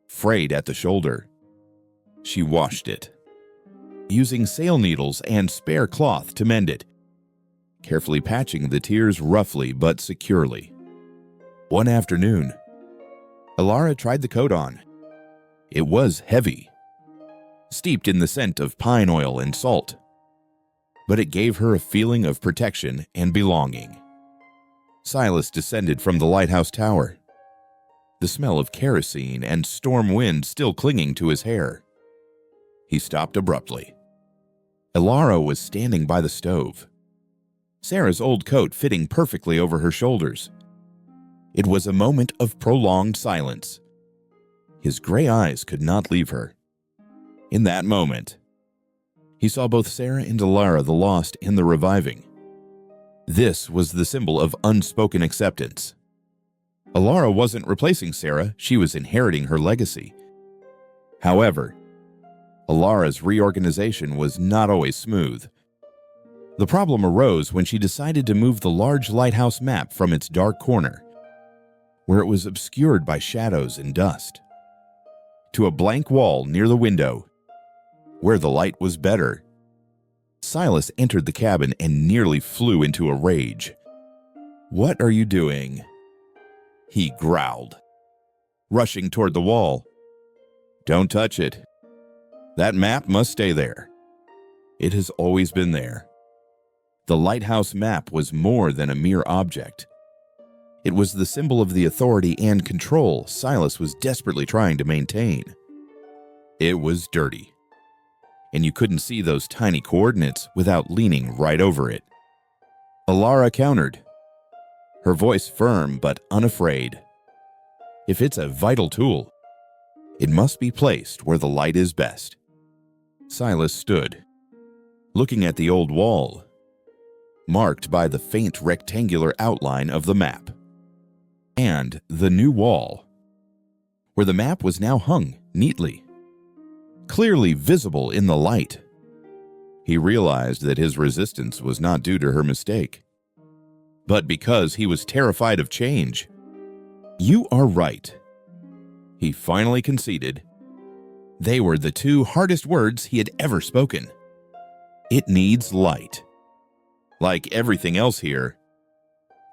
frayed at the shoulder. She washed it, using sail needles and spare cloth to mend it, carefully patching the tears roughly but securely. One afternoon, Alara tried the coat on. It was heavy, steeped in the scent of pine oil and salt, but it gave her a feeling of protection and belonging. Silas descended from the lighthouse tower, the smell of kerosene and storm wind still clinging to his hair. He stopped abruptly. Alara was standing by the stove, Sarah's old coat fitting perfectly over her shoulders. It was a moment of prolonged silence. His gray eyes could not leave her. In that moment, he saw both Sarah and Alara the lost and the reviving. This was the symbol of unspoken acceptance. Alara wasn't replacing Sarah, she was inheriting her legacy. However, Alara's reorganization was not always smooth. The problem arose when she decided to move the large lighthouse map from its dark corner, where it was obscured by shadows and dust, to a blank wall near the window, where the light was better. Silas entered the cabin and nearly flew into a rage. "What are you doing?" he growled, rushing toward the wall. "Don't touch it. That map must stay there. It has always been there." The lighthouse map was more than a mere object. It was the symbol of the authority and control Silas was desperately trying to maintain. It was dirty, and you couldn't see those tiny coordinates without leaning right over it. Alara countered, her voice firm but unafraid. "If it's a vital tool, it must be placed where the light is best." Silas stood, looking at the old wall, marked by the faint rectangular outline of the map, and the new wall, where the map was now hung neatly, clearly visible in the light. He realized that his resistance was not due to her mistake, but because he was terrified of change. "You are right," he finally conceded. They were the two hardest words he had ever spoken. It needs light. Like everything else here,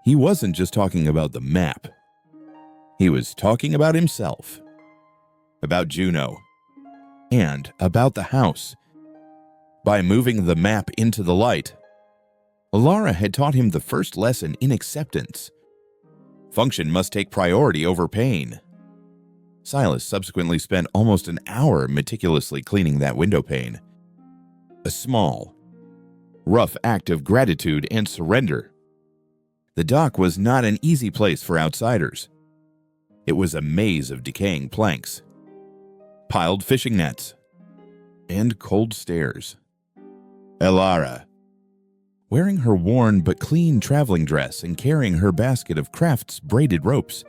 he wasn't just talking about the map. He was talking about himself, about Juno, and about the house. By moving the map into the light, Alara had taught him the first lesson in acceptance. Function must take priority over pain. Silas subsequently spent almost an hour meticulously cleaning that window pane. A small, rough act of gratitude and surrender. The dock was not an easy place for outsiders. It was a maze of decaying planks, piled fishing nets, and cold stares. Elara, wearing her worn but clean traveling dress and carrying her basket of crafts braided ropes,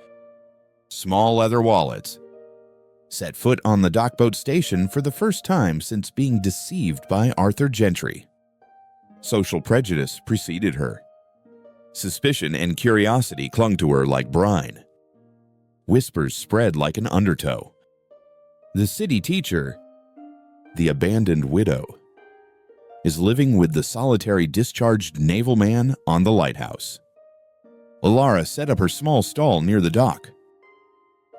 small leather wallets, set foot on the dockboat station for the first time since being deceived by Arthur Gentry. Social prejudice preceded her. Suspicion and curiosity clung to her like brine. Whispers spread like an undertow. The city teacher, the abandoned widow, is living with the solitary discharged naval man on the lighthouse. Elara set up her small stall near the dock.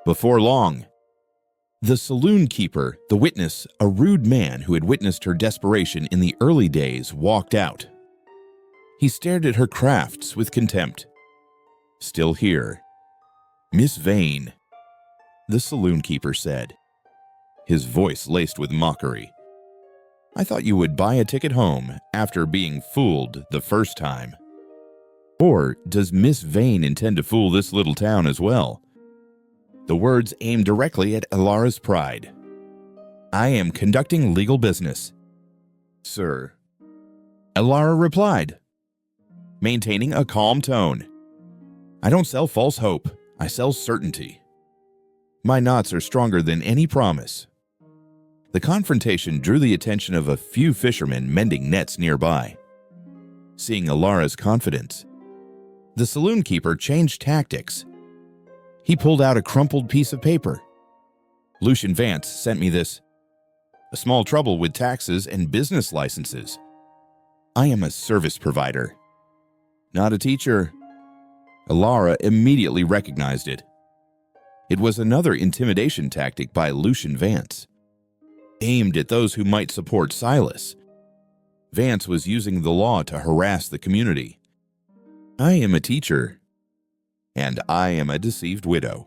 Before long, the saloon keeper, the witness, a rude man who had witnessed her desperation in the early days, walked out. He stared at her crafts with contempt. Still here. Miss Vane, the saloon keeper said, his voice laced with mockery. I thought you would buy a ticket home after being fooled the first time. Or does Miss Vane intend to fool this little town as well? The words aimed directly at Elara's pride. I am conducting legal business, sir. Elara replied, maintaining a calm tone. I don't sell false hope, I sell certainty. My knots are stronger than any promise. The confrontation drew the attention of a few fishermen mending nets nearby. Seeing Elara's confidence, the saloon keeper changed tactics. He pulled out a crumpled piece of paper. Lucian Vance sent me this. A small trouble with taxes and business licenses. I am a service provider, not a teacher. Elara immediately recognized it. It was another intimidation tactic by Lucian Vance, aimed at those who might support Silas. Vance was using the law to harass the community. I am a teacher, and I am a deceived widow.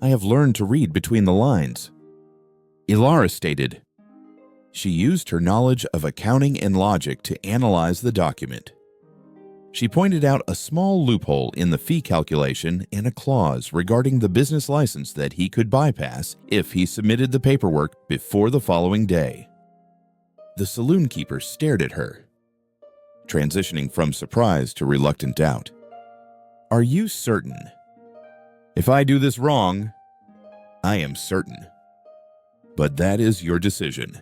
I have learned to read between the lines. Elara stated. She used her knowledge of accounting and logic to analyze the document. She pointed out a small loophole in the fee calculation and a clause regarding the business license that he could bypass if he submitted the paperwork before the following day. The saloon keeper stared at her, transitioning from surprise to reluctant doubt. Are you certain? If I do this wrong, I am certain. But that is your decision.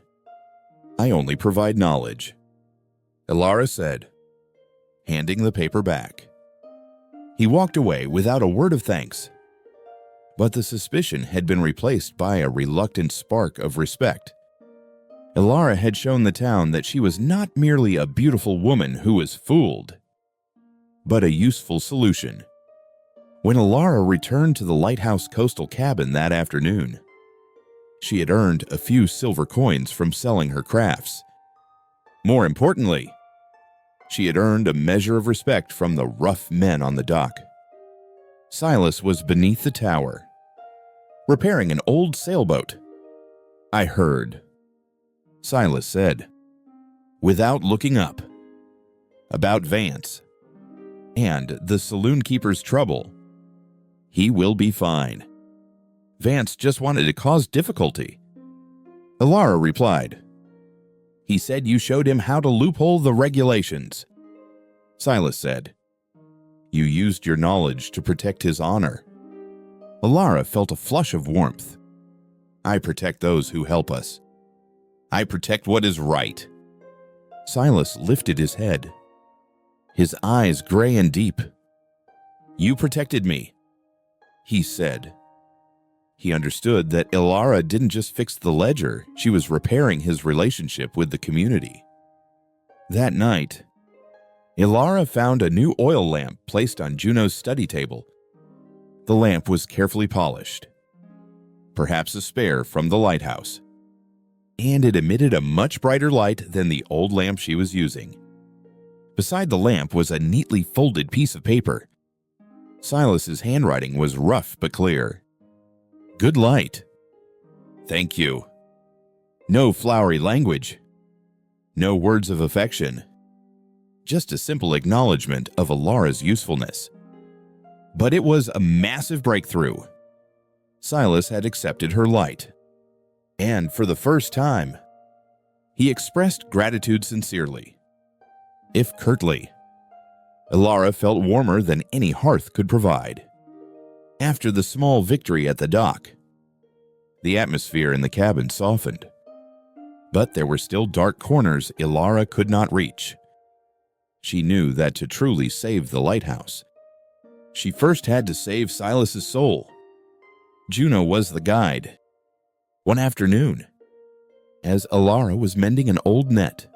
I only provide knowledge, Elara said, handing the paper back. He walked away without a word of thanks. But the suspicion had been replaced by a reluctant spark of respect. Elara had shown the town that she was not merely a beautiful woman who was fooled, but a useful solution. When Elara returned to the lighthouse coastal cabin that afternoon, she had earned a few silver coins from selling her crafts. More importantly, she had earned a measure of respect from the rough men on the dock. Silas was beneath the tower, repairing an old sailboat. I heard, Silas said, without looking up, about Vance and the saloon keeper's trouble. He will be fine. Vance just wanted to cause difficulty. Elara replied. He said you showed him how to loophole the regulations. Silas said. You used your knowledge to protect his honor. Elara felt a flush of warmth. I protect those who help us. I protect what is right. Silas lifted his head, his eyes gray and deep. You protected me, he said. He understood that Elara didn't just fix the ledger, she was repairing his relationship with the community. That night, Elara found a new oil lamp placed on Juno's study table. The lamp was carefully polished, perhaps a spare from the lighthouse, and it emitted a much brighter light than the old lamp she was using. Beside the lamp was a neatly folded piece of paper. Silas's handwriting was rough but clear. Good light. Thank you. No flowery language. No words of affection. Just a simple acknowledgement of Alara's usefulness. But it was a massive breakthrough. Silas had accepted her light. And for the first time, he expressed gratitude sincerely, if curtly. Alara felt warmer than any hearth could provide. After the small victory at the dock, the atmosphere in the cabin softened. But there were still dark corners Alara could not reach. She knew that to truly save the lighthouse, she first had to save Silas's soul. Juno was the guide. One afternoon, as Alara was mending an old net,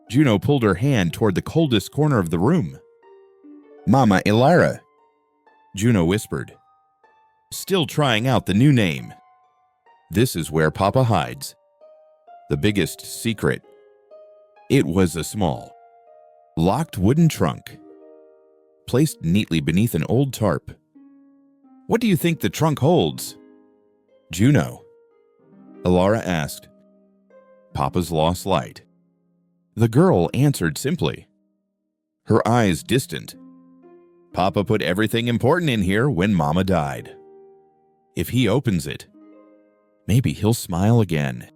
Juno pulled her hand toward the coldest corner of the room. "Mama Alara," Juno whispered, still trying out the new name. "This is where Papa hides. The biggest secret." It was a small, locked wooden trunk, placed neatly beneath an old tarp. "What do you think the trunk holds?" "Juno," Alara asked. "Papa's lost light." The girl answered simply, her eyes distant. "Papa put everything important in here when Mama died. If he opens it, maybe he'll smile again."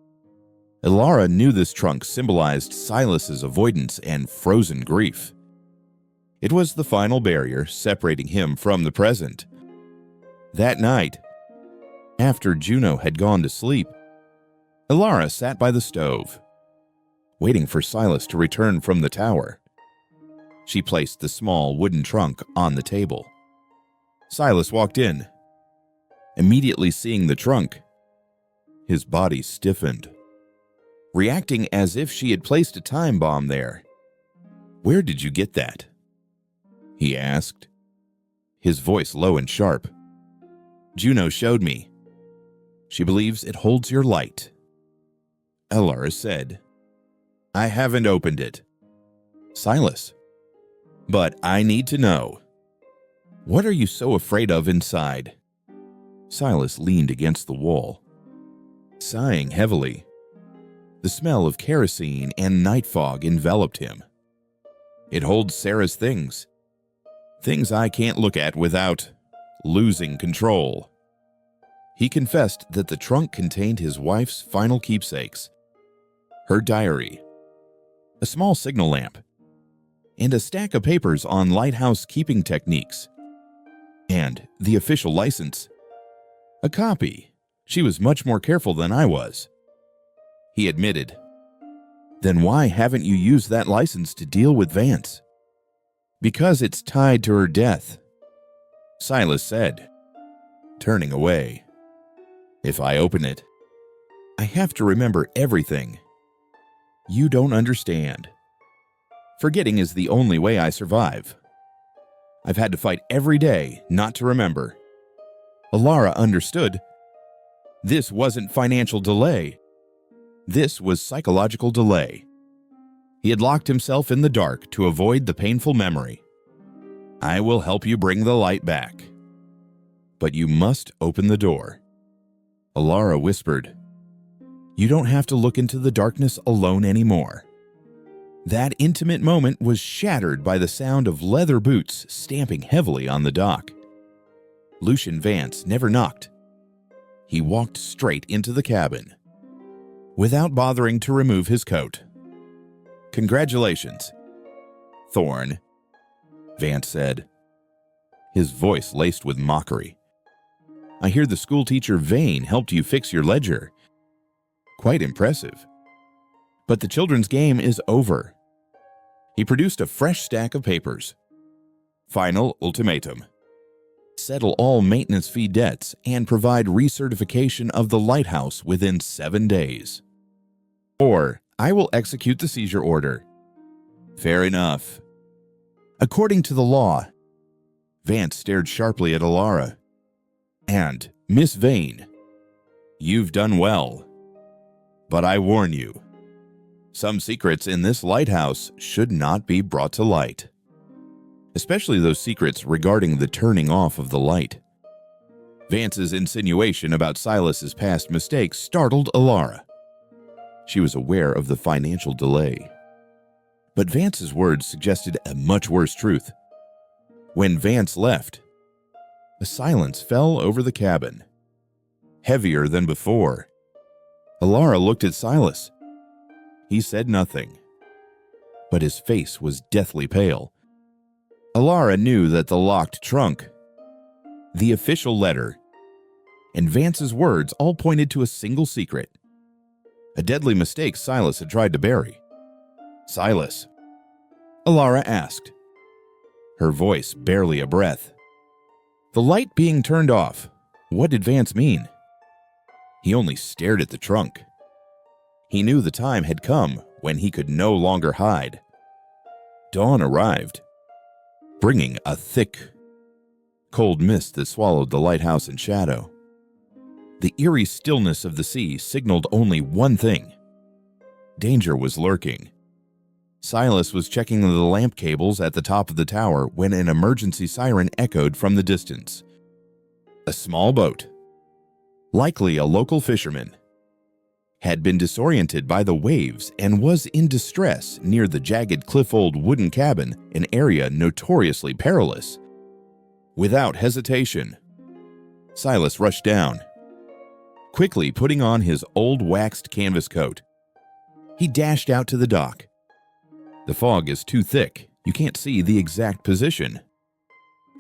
Alara knew this trunk symbolized Silas's avoidance and frozen grief. It was the final barrier separating him from the present. That night, after Juno had gone to sleep, Alara sat by the stove, waiting for Silas to return from the tower. She placed the small wooden trunk on the table. Silas walked in. Immediately seeing the trunk, his body stiffened, reacting as if she had placed a time bomb there. "Where did you get that?" he asked, his voice low and sharp. "Juno showed me. She believes it holds your light," Alara said. "I haven't opened it." "Silas, but I need to know. What are you so afraid of inside?" Silas leaned against the wall, sighing heavily. The smell of kerosene and night fog enveloped him. "It holds Sarah's things. Things I can't look at without losing control." He confessed that the trunk contained his wife's final keepsakes, her diary, a small signal lamp, and a stack of papers on lighthouse keeping techniques, and the official license. A copy. She was much more careful than I was. He admitted. "Then why haven't you used that license to deal with Vance?" "Because it's tied to her death," Silas said, turning away. "If I open it, I have to remember everything. You don't understand. Forgetting is the only way I survive. I've had to fight every day not to remember." Alara understood. This wasn't financial delay. This was psychological delay. He had locked himself in the dark to avoid the painful memory. "I will help you bring the light back. But you must open the door," Alara whispered. "You don't have to look into the darkness alone anymore." That intimate moment was shattered by the sound of leather boots stamping heavily on the dock. Lucian Vance never knocked. He walked straight into the cabin, without bothering to remove his coat. "Congratulations, Thorne," Vance said, his voice laced with mockery. "I hear the schoolteacher Vane helped you fix your ledger. Quite impressive. But the children's game is over." He produced a fresh stack of papers. "Final ultimatum. Settle all maintenance fee debts and provide recertification of the lighthouse within 7 days. Or I will execute the seizure order." "Fair enough." According to the law, Vance stared sharply at Alara. "And, Miss Vane, you've done well. But I warn you, some secrets in this lighthouse should not be brought to light. Especially those secrets regarding the turning off of the light. Vance's insinuation about Silas's past mistakes startled Alara. She was aware of the financial delay. But Vance's words suggested a much worse truth. When Vance left, a silence fell over the cabin, heavier than before. Alara looked at Silas. He said nothing, but his face was deathly pale. Alara knew that the locked trunk, the official letter, and Vance's words all pointed to a single secret. A deadly mistake Silas had tried to bury. "Silas?" Alara asked, her voice barely a breath. The light being turned off, what did Vance mean? He only stared at the trunk. He knew the time had come when he could no longer hide. Dawn arrived, bringing a thick, cold mist that swallowed the lighthouse in shadow. The eerie stillness of the sea signaled only one thing. Danger was lurking. Silas was checking the lamp cables at the top of the tower when an emergency siren echoed from the distance. A small boat, likely a local fisherman, had been disoriented by the waves and was in distress near the jagged cliff-old wooden cabin, an area notoriously perilous. Without hesitation, Silas rushed down, quickly putting on his old waxed canvas coat. He dashed out to the dock. The fog is too thick, you can't see the exact position.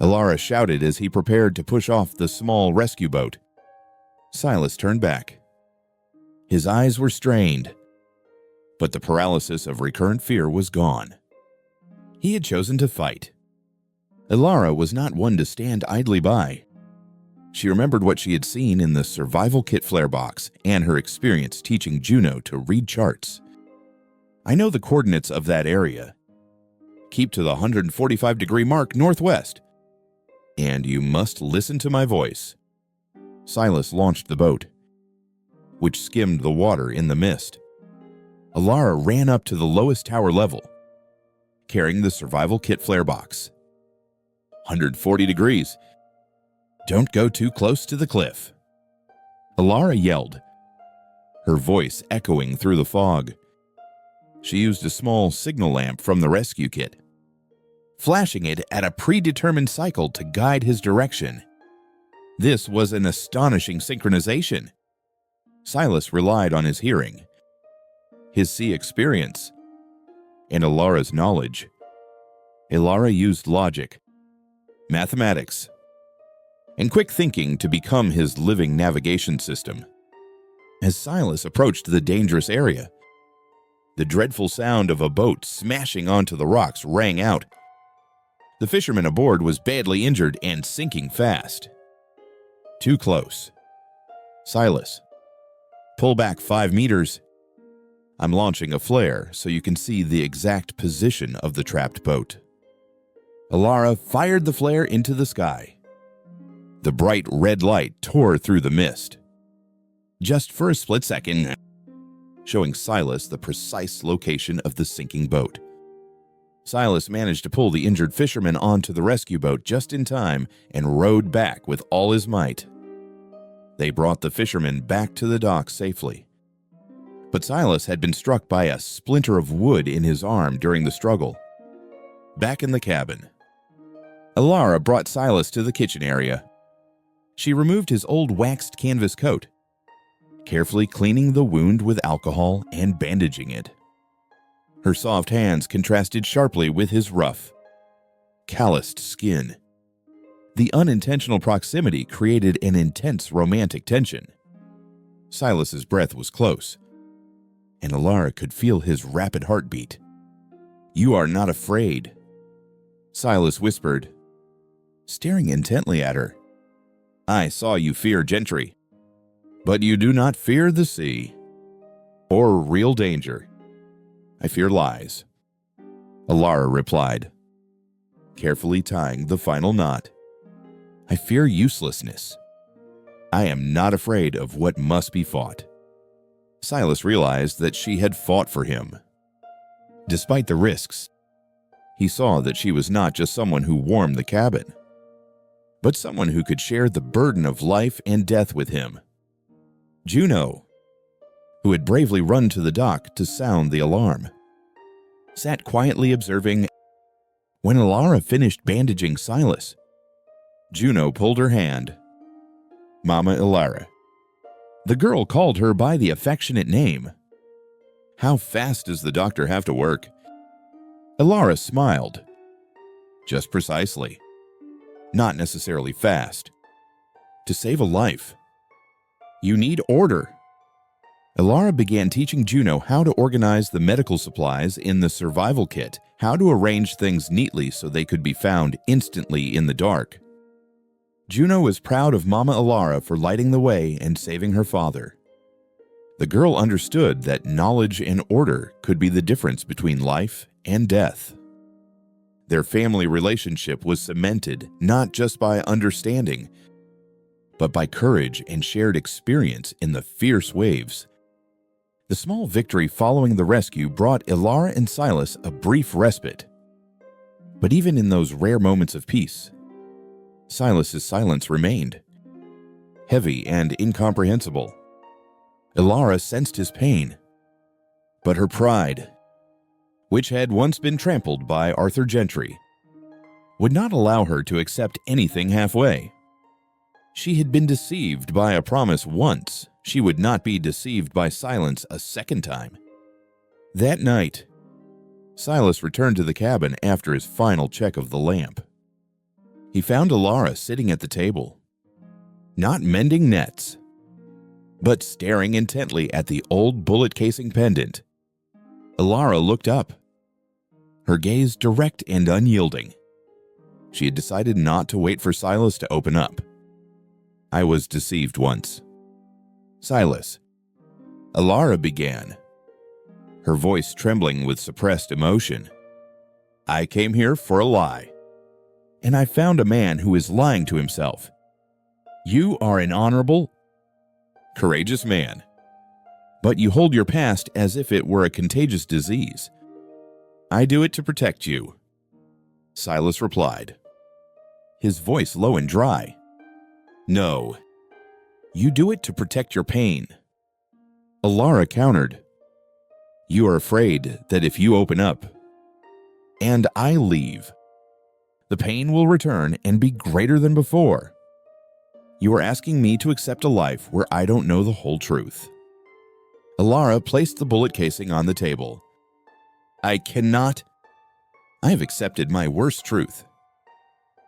Alara shouted as he prepared to push off the small rescue boat. Silas turned back. His eyes were strained, but the paralysis of recurrent fear was gone. He had chosen to fight. Alara was not one to stand idly by. She remembered what she had seen in the survival kit flare box and her experience teaching Juno to read charts. "I know the coordinates of that area. Keep to the 145-degree mark northwest. And you must listen to my voice." Silas launched the boat, which skimmed the water in the mist. Alara ran up to the lowest tower level, carrying the survival kit flare box. 140 degrees. Don't go too close to the cliff. Alara yelled, her voice echoing through the fog. She used a small signal lamp from the rescue kit, flashing it at a predetermined cycle to guide his direction. This was an astonishing synchronization. Silas relied on his hearing, his sea experience, and Alara's knowledge. Alara used logic, mathematics, and quick thinking to become his living navigation system. As Silas approached the dangerous area, the dreadful sound of a boat smashing onto the rocks rang out. The fisherman aboard was badly injured and sinking fast. Too close. "Silas, pull back 5 meters. I'm launching a flare so you can see the exact position of the trapped boat." Alara fired the flare into the sky. The bright red light tore through the mist, just for a split second, showing Silas the precise location of the sinking boat. Silas managed to pull the injured fisherman onto the rescue boat just in time and rowed back with all his might. They brought the fisherman back to the dock safely. But Silas had been struck by a splinter of wood in his arm during the struggle. Back in the cabin, Alara brought Silas to the kitchen area. She removed his old waxed canvas coat, carefully cleaning the wound with alcohol and bandaging it. Her soft hands contrasted sharply with his rough, calloused skin. The unintentional proximity created an intense romantic tension. Silas's breath was close, and Alara could feel his rapid heartbeat. "You are not afraid," Silas whispered, staring intently at her. "I saw you fear gentry, but you do not fear the sea, or real danger." "I fear lies," Alara replied, carefully tying the final knot. "I fear uselessness. I am not afraid of what must be fought." Silas realized that she had fought for him. Despite the risks, he saw that she was not just someone who warmed the cabin, but someone who could share the burden of life and death with him. Juno, who had bravely run to the dock to sound the alarm, sat quietly observing. When Alara finished bandaging Silas, Juno pulled her hand. Mama Alara. The girl called her by the affectionate name. How fast does the doctor have to work? Alara smiled. Just precisely. Not necessarily fast. To save a life, you need order. Alara began teaching Juno how to organize the medical supplies in the survival kit, how to arrange things neatly so they could be found instantly in the dark. Juno was proud of Mama Alara for lighting the way and saving her father. The girl understood that knowledge and order could be the difference between life and death. Their family relationship was cemented not just by understanding, but by courage and shared experience in the fierce waves. The small victory following the rescue brought Alara and Silas a brief respite. But even in those rare moments of peace, Silas's silence remained, heavy and incomprehensible. Alara sensed his pain, but her pride, which had once been trampled by Arthur Gentry, would not allow her to accept anything halfway. She had been deceived by a promise once. She would not be deceived by silence a second time. That night, Silas returned to the cabin after his final check of the lamp. He found Alara sitting at the table, not mending nets, but staring intently at the old bullet casing pendant. Alara looked up, her gaze direct and unyielding. She had decided not to wait for Silas to open up. I was deceived once. Silas, Alara began, her voice trembling with suppressed emotion. I came here for a lie, and I found a man who is lying to himself. You are an honorable, courageous man, but you hold your past as if it were a contagious disease. I do it to protect you, Silas replied, his voice low and dry. No, you do it to protect your pain. Alara countered. You are afraid that if you open up, and I leave, the pain will return and be greater than before. You are asking me to accept a life where I don't know the whole truth. Alara placed the bullet casing on the table. I cannot. I have accepted my worst truth.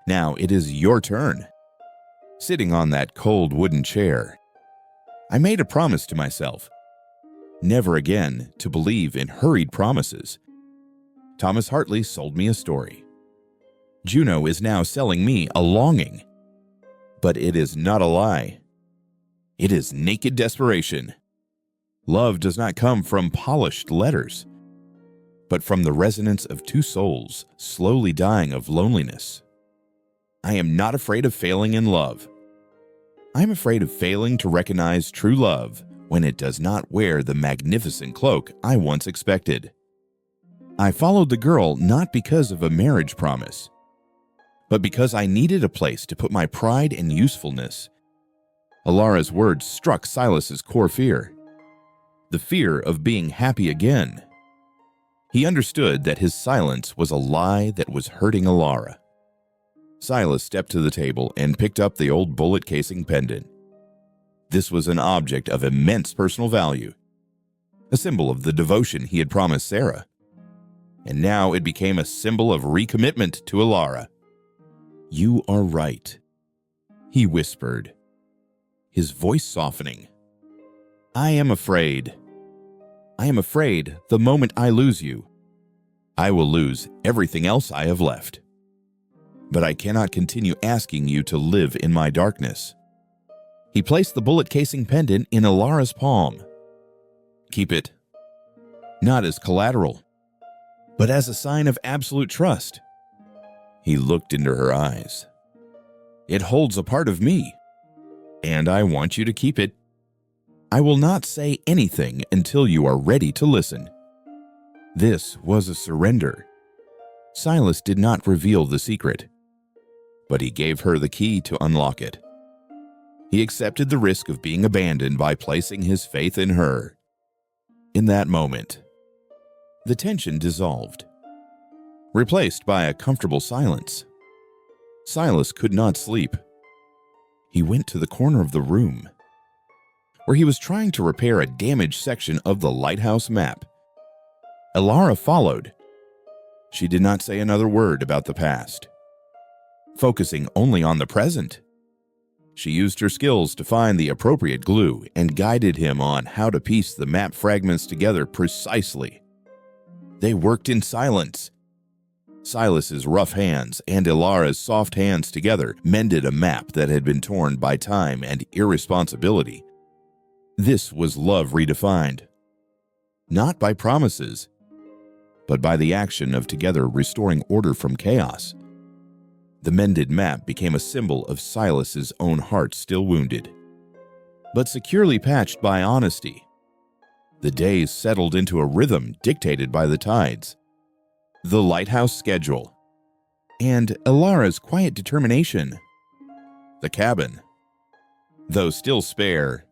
Now it is your turn. Sitting on that cold wooden chair, I made a promise to myself, never again to believe in hurried promises. Thomas Hartley sold me a story. Juno is now selling me a longing. But it is not a lie. It is naked desperation. Love does not come from polished letters, but from the resonance of two souls slowly dying of loneliness. I am not afraid of failing in love. I am afraid of failing to recognize true love when it does not wear the magnificent cloak I once expected. I followed the girl not because of a marriage promise, but because I needed a place to put my pride and usefulness. Alara's words struck Silas's core fear, the fear of being happy again. He understood that his silence was a lie that was hurting Alara. Silas stepped to the table and picked up the old bullet casing pendant. This was an object of immense personal value, a symbol of the devotion he had promised Sarah. And now it became a symbol of recommitment to Alara. You are right, he whispered, his voice softening. I am afraid. I am afraid the moment I lose you, I will lose everything else I have left. But I cannot continue asking you to live in my darkness. He placed the bullet casing pendant in Alara's palm. Keep it, not as collateral, but as a sign of absolute trust. He looked into her eyes. It holds a part of me, and I want you to keep it. I will not say anything until you are ready to listen. This was a surrender. Silas did not reveal the secret, but he gave her the key to unlock it. He accepted the risk of being abandoned by placing his faith in her. In that moment, the tension dissolved, replaced by a comfortable silence. Silas could not sleep. He went to the corner of the room, where he was trying to repair a damaged section of the lighthouse map. Elara followed. She did not say another word about the past, focusing only on the present. She used her skills to find the appropriate glue and guided him on how to piece the map fragments together precisely. They worked in silence. Silas's rough hands and Elara's soft hands together mended a map that had been torn by time and irresponsibility. This was love redefined, not by promises, but by the action of together restoring order from chaos. The mended map became a symbol of Silas's own heart still wounded, but securely patched by honesty. The days settled into a rhythm dictated by the tides, the lighthouse schedule, and Elara's quiet determination. The cabin, though still spare,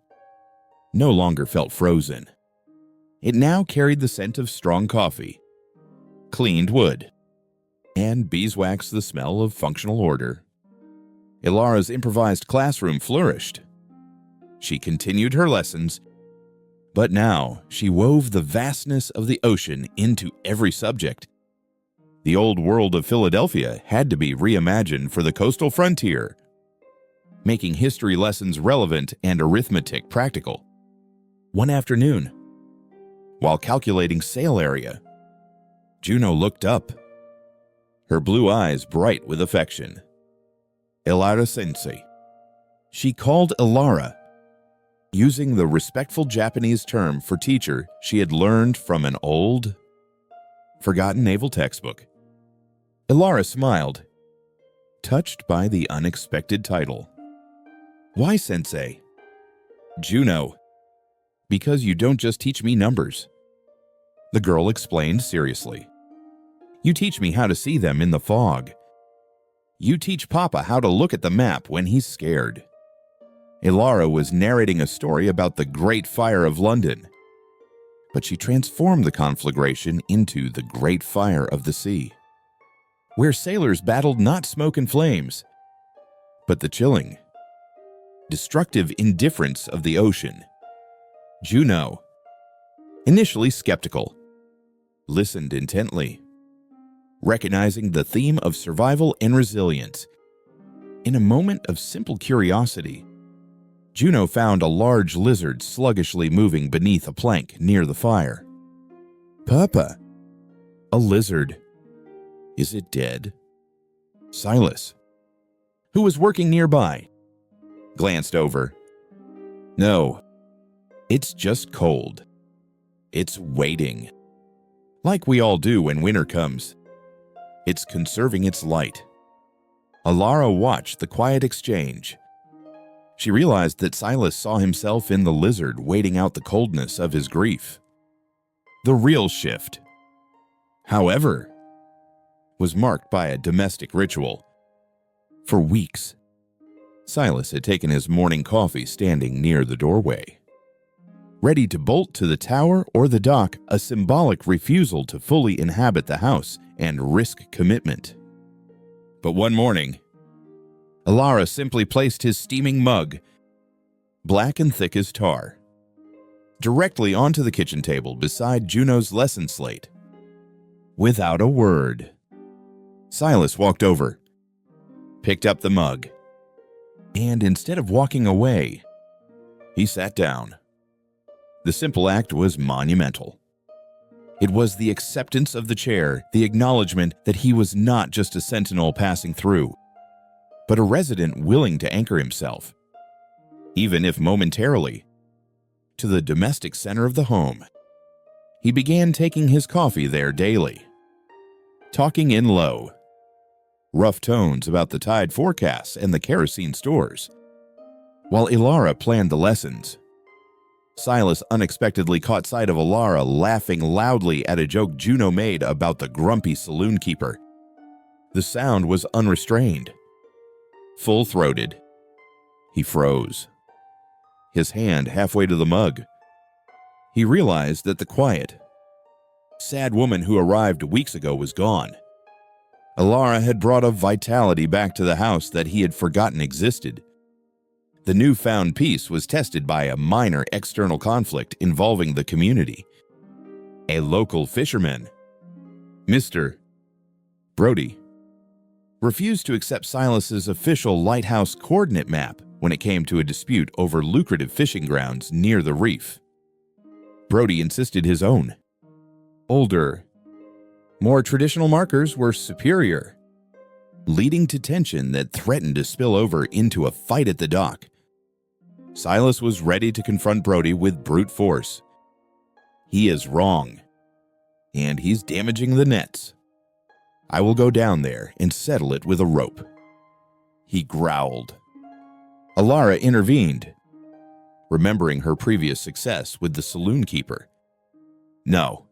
no longer felt frozen. It now carried the scent of strong coffee, cleaned wood, and beeswax the smell of functional order. Elara's improvised classroom flourished. She continued her lessons, but now she wove the vastness of the ocean into every subject. The old world of Philadelphia had to be reimagined for the coastal frontier, making history lessons relevant and arithmetic practical. One afternoon, while calculating sail area, Juno looked up, her blue eyes bright with affection. Elara sensei. She called Elara, using the respectful Japanese term for teacher she had learned from an old, forgotten naval textbook. Elara smiled, touched by the unexpected title. Why, sensei? Juno. Because you don't just teach me numbers. The girl explained seriously. You teach me how to see them in the fog. You teach Papa how to look at the map when he's scared. Elara was narrating a story about the Great Fire of London, but she transformed the conflagration into the Great Fire of the Sea, where sailors battled not smoke and flames, but the chilling, destructive indifference of the ocean. Juno, initially skeptical, listened intently, recognizing the theme of survival and resilience. In a moment of simple curiosity, Juno found a large lizard sluggishly moving beneath a plank near the fire. Papa, a lizard. Is it dead? Silas, who was working nearby, glanced over. No, it's just cold. It's waiting. Like we all do when winter comes. It's conserving its light. Elara watched the quiet exchange. She realized that Silas saw himself in the lizard waiting out the coldness of his grief. The real shift, however, was marked by a domestic ritual. For weeks, Silas had taken his morning coffee standing near the doorway, ready to bolt to the tower or the dock, a symbolic refusal to fully inhabit the house and risk commitment. But one morning, Elara simply placed his steaming mug, black and thick as tar, directly onto the kitchen table beside Juno's lesson slate. Without a word, Silas walked over, picked up the mug, and instead of walking away, he sat down. The simple act was monumental. It was the acceptance of the chair, the acknowledgement that he was not just a sentinel passing through, but a resident willing to anchor himself, even if momentarily, to the domestic center of the home. He began taking his coffee there daily, talking in low, rough tones about the tide forecasts and the kerosene stores. While Elara planned the lessons, Silas unexpectedly caught sight of Elara laughing loudly at a joke Juno made about the grumpy saloon keeper. The sound was unrestrained, full-throated. He froze, his hand halfway to the mug. He realized that the quiet, sad woman who arrived weeks ago was gone. Ilara had brought a vitality back to the house that he had forgotten existed. The newfound peace was tested by a minor external conflict involving the community. A local fisherman, Mr. Brody, refused to accept Silas's official lighthouse coordinate map when it came to a dispute over lucrative fishing grounds near the reef. Brody insisted his own, older, more traditional markers were superior, leading to tension that threatened to spill over into a fight at the dock. Silas was ready to confront Brody with brute force. He is wrong, and he's damaging the nets. I will go down there and settle it with a rope, he growled. Ilara intervened, remembering her previous success with the saloon keeper. No,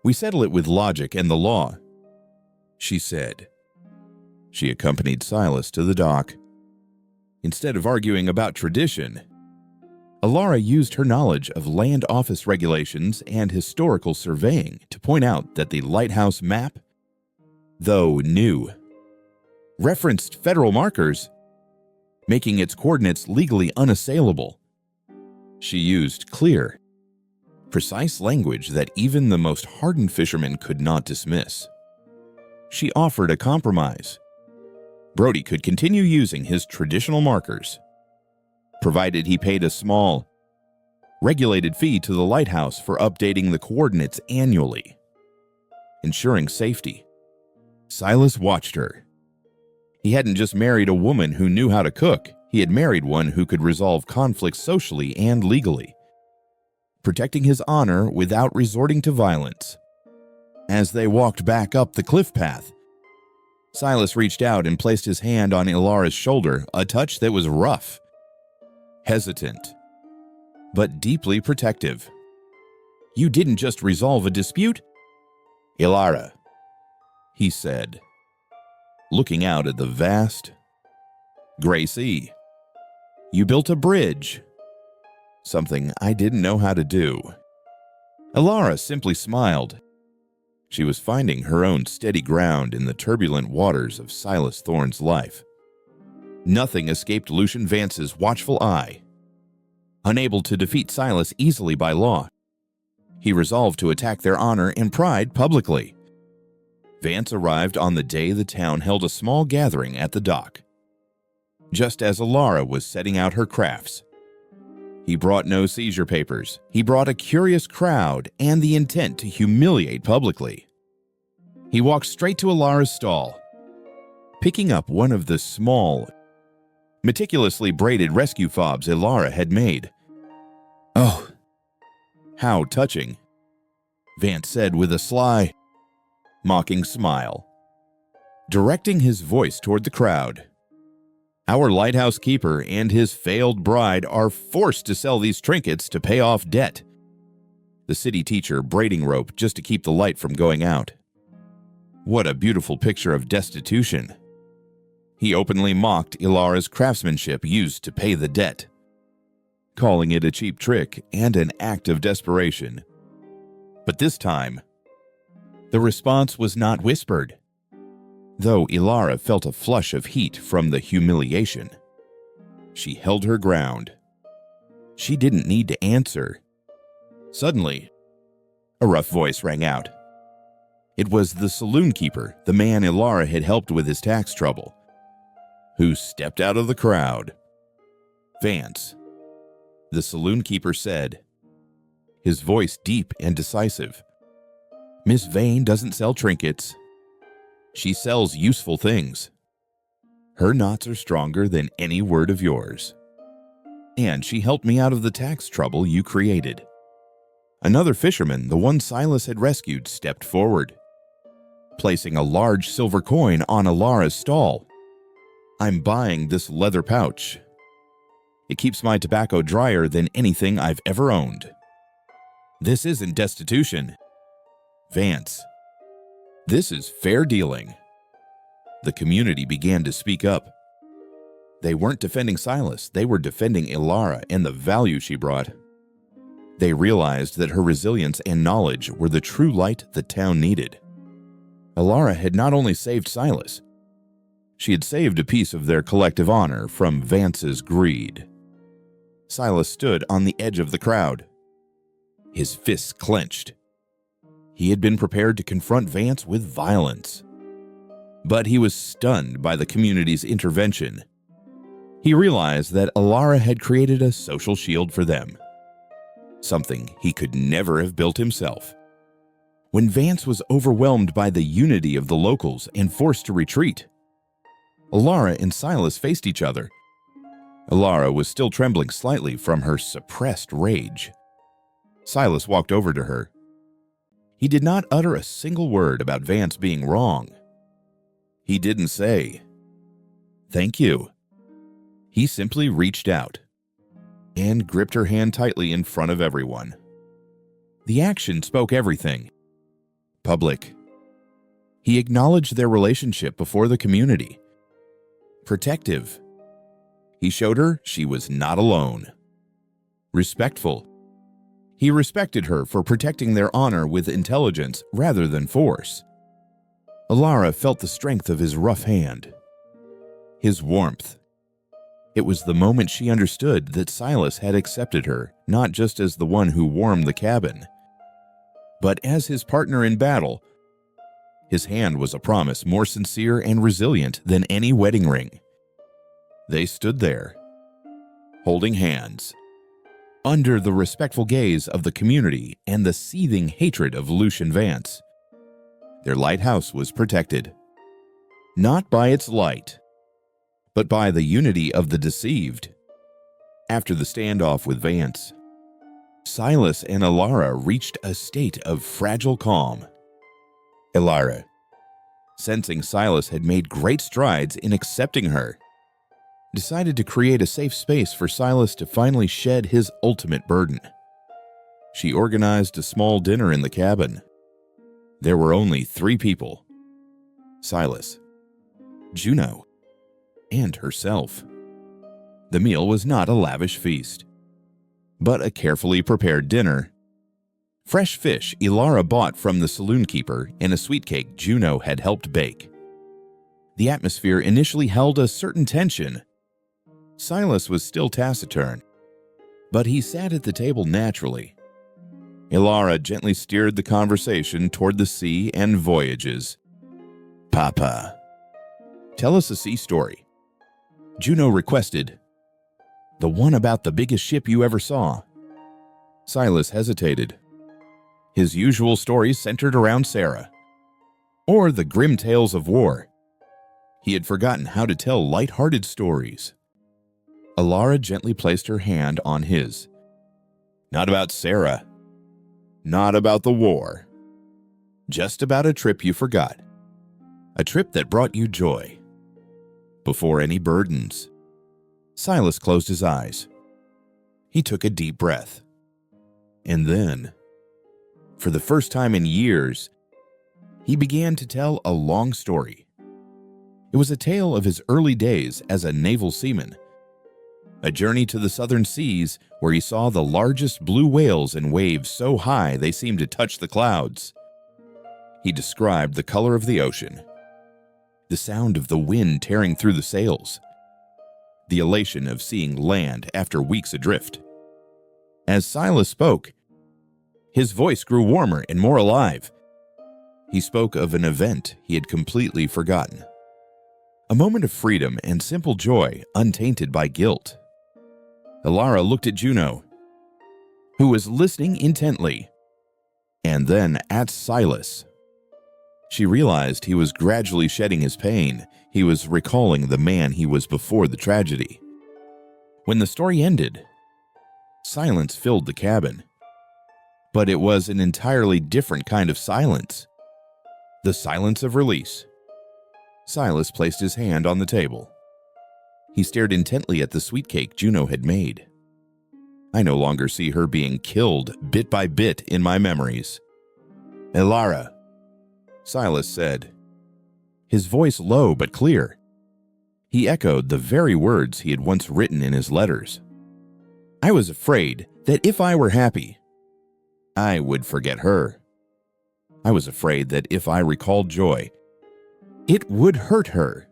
we settle it with logic and the law, she said. She accompanied Silas to the dock. Instead of arguing about tradition, Ilara used her knowledge of land office regulations and historical surveying to point out that the lighthouse map, though new, referenced federal markers, making its coordinates legally unassailable. She used clear, precise language that even the most hardened fisherman could not dismiss. She offered a compromise. Brody could continue using his traditional markers, provided he paid a small, regulated fee to the lighthouse for updating the coordinates annually, ensuring safety. Silas watched her. He hadn't just married a woman who knew how to cook, he had married one who could resolve conflicts socially and legally, protecting his honor without resorting to violence. As they walked back up the cliff path, Silas reached out and placed his hand on Ilara's shoulder, a touch that was rough, hesitant, but deeply protective. You didn't just resolve a dispute, Ilara, he said, looking out at the vast, gray sea. You built a bridge, something I didn't know how to do. Ilara simply smiled. She was finding her own steady ground in the turbulent waters of Silas Thorne's life. Nothing escaped Lucian Vance's watchful eye. Unable to defeat Silas easily by law, he resolved to attack their honor and pride publicly. Vance arrived on the day the town held a small gathering at the dock. Just as Ilara was setting out her crafts, he brought no seizure papers. He brought a curious crowd and the intent to humiliate publicly. He walked straight to Ilara's stall, picking up one of the small, meticulously braided rescue fobs Ilara had made. Oh, how touching, Vance said with a sly, mocking smile, directing his voice toward the crowd. Our lighthouse keeper and his failed bride are forced to sell these trinkets to pay off debt. The city teacher braiding rope just to keep the light from going out. What a beautiful picture of destitution. He openly mocked Ilara's craftsmanship used to pay the debt, calling it a cheap trick and an act of desperation. But this time, the response was not whispered. Though Ilara felt a flush of heat from the humiliation, she held her ground. She didn't need to answer. Suddenly, a rough voice rang out. It was the saloon keeper, the man Ilara had helped with his tax trouble, who stepped out of the crowd. Vance, the saloon keeper said, his voice deep and decisive. Miss Vane doesn't sell trinkets. She sells useful things. Her knots are stronger than any word of yours. And she helped me out of the tax trouble you created. Another fisherman, the one Silas had rescued, stepped forward, placing a large silver coin on Ilara's stall. I'm buying this leather pouch. It keeps my tobacco drier than anything I've ever owned. This isn't destitution, Vance. This is fair dealing. The community began to speak up. They weren't defending Silas, they were defending Ilara and the value she brought. They realized that her resilience and knowledge were the true light the town needed. Ilara had not only saved Silas, she had saved a piece of their collective honor from Vance's greed. Silas stood on the edge of the crowd, his fists clenched. He had been prepared to confront Vance with violence. But he was stunned by the community's intervention. He realized that Ilara had created a social shield for them, something he could never have built himself. When Vance was overwhelmed by the unity of the locals and forced to retreat, Ilara and Silas faced each other. Ilara was still trembling slightly from her suppressed rage. Silas walked over to her. He did not utter a single word about Vance being wrong. He didn't say, "Thank you." He simply reached out and gripped her hand tightly in front of everyone. The action spoke everything. Public. He acknowledged their relationship before the community. Protective. He showed her she was not alone. Respectful. He respected her for protecting their honor with intelligence rather than force. Ilara felt the strength of his rough hand, his warmth. It was the moment she understood that Silas had accepted her not just as the one who warmed the cabin, but as his partner in battle. His hand was a promise more sincere and resilient than any wedding ring. They stood there, holding hands, under the respectful gaze of the community and the seething hatred of Lucian Vance. Their lighthouse was protected, not by its light, but by the unity of the deceived. After the standoff with Vance, Silas and Ilara reached a state of fragile calm. Ilara, sensing Silas had made great strides in accepting her, decided to create a safe space for Silas to finally shed his ultimate burden. She organized a small dinner in the cabin. There were only 3 people: Silas, Juno, and herself. The meal was not a lavish feast, but a carefully prepared dinner. Fresh fish Ilara bought from the saloon keeper and a sweet cake Juno had helped bake. The atmosphere initially held a certain tension. Silas was still taciturn, but he sat at the table naturally. Ilara gently steered the conversation toward the sea and voyages. "Papa, tell us a sea story," Juno requested. "The one about the biggest ship you ever saw." Silas hesitated. His usual stories centered around Sarah, or the grim tales of war. He had forgotten how to tell light-hearted stories. Ilara gently placed her hand on his. "Not about Sarah. Not about the war. Just about a trip you forgot. A trip that brought you joy. Before any burdens." Silas closed his eyes. He took a deep breath. And then, for the first time in years, he began to tell a long story. It was a tale of his early days as a naval seaman, a journey to the southern seas where he saw the largest blue whales in waves so high they seemed to touch the clouds. He described the color of the ocean, the sound of the wind tearing through the sails, the elation of seeing land after weeks adrift. As Silas spoke, his voice grew warmer and more alive. He spoke of an event he had completely forgotten, a moment of freedom and simple joy untainted by guilt. Ilara looked at Juno, who was listening intently, and then at Silas. She realized he was gradually shedding his pain. He was recalling the man he was before the tragedy. When the story ended, silence filled the cabin. But it was an entirely different kind of silence. The silence of release. Silas placed his hand on the table. He stared intently at the sweet cake Juno had made. I no longer see her being killed bit by bit in my memories. "Ilara," Silas said, his voice low but clear. He echoed the very words he had once written in his letters. I was afraid that if I were happy, I would forget her. I was afraid that if I recalled joy, it would hurt her.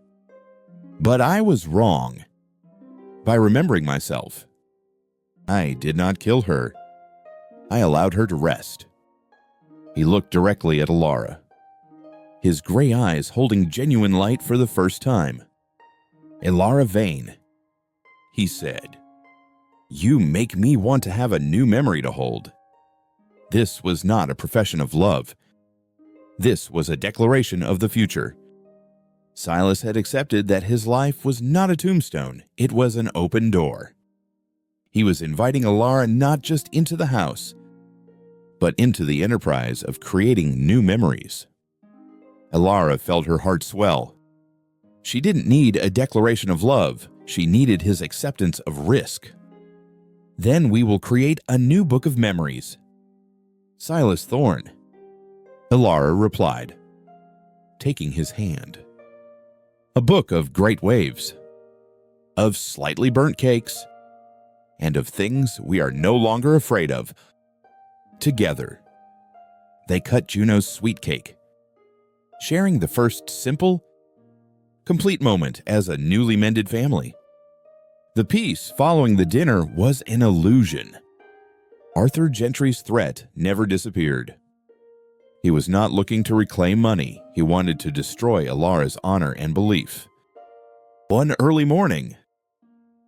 But I was wrong. By remembering myself, I did not kill her. I allowed her to rest. He looked directly at Alara, his gray eyes holding genuine light for the first time. Alara Vane, he said, you make me want to have a new memory to hold. This was not a profession of love. This was a declaration of the future. Silas had accepted that his life was not a tombstone, it was an open door. He was inviting Alara not just into the house, but into the enterprise of creating new memories. Alara felt her heart swell. She didn't need a declaration of love, she needed his acceptance of risk. Then we will create a new book of memories. Silas Thorne, Alara replied, taking his hand. A book of great waves, of slightly burnt cakes, and of things we are no longer afraid of. Together, they cut Juno's sweet cake, sharing the first simple, complete moment as a newly mended family. The peace following the dinner was an illusion. Arthur Gentry's threat never disappeared. He was not looking to reclaim money. He wanted to destroy Alara's honor and belief. One early morning,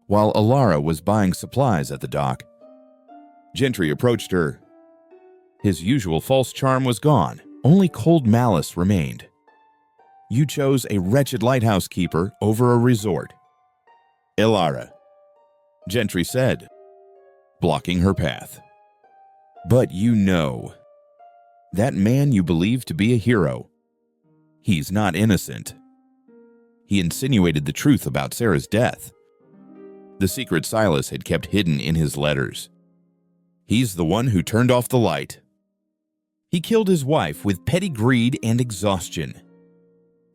while Alara was buying supplies at the dock, Gentry approached her. His usual false charm was gone. Only cold malice remained. You chose a wretched lighthouse keeper over a resort. Alara, Gentry said, blocking her path. But you know, that man you believe to be a hero, he's not innocent. He insinuated the truth about Sarah's death. The secret Silas had kept hidden in his letters. He's the one who turned off the light. He killed his wife with petty greed and exhaustion.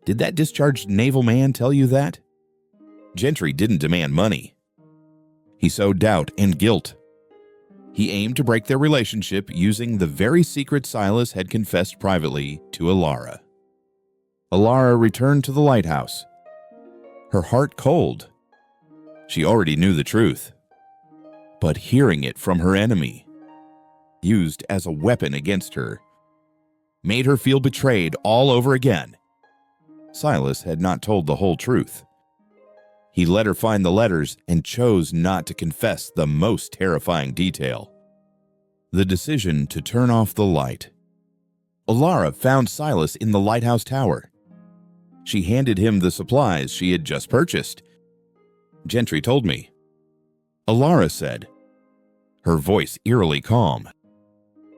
Did that discharged naval man tell you that? Gentry didn't demand money. He sowed doubt and guilt. He aimed to break their relationship using the very secret Silas had confessed privately to Alara. Alara returned to the lighthouse, her heart cold. She already knew the truth, but hearing it from her enemy, used as a weapon against her, made her feel betrayed all over again. Silas had not told the whole truth. He let her find the letters and chose not to confess the most terrifying detail: the decision to turn off the light. Alara found Silas in the lighthouse tower. She handed him the supplies she had just purchased. Gentry told me. Alara said, her voice eerily calm,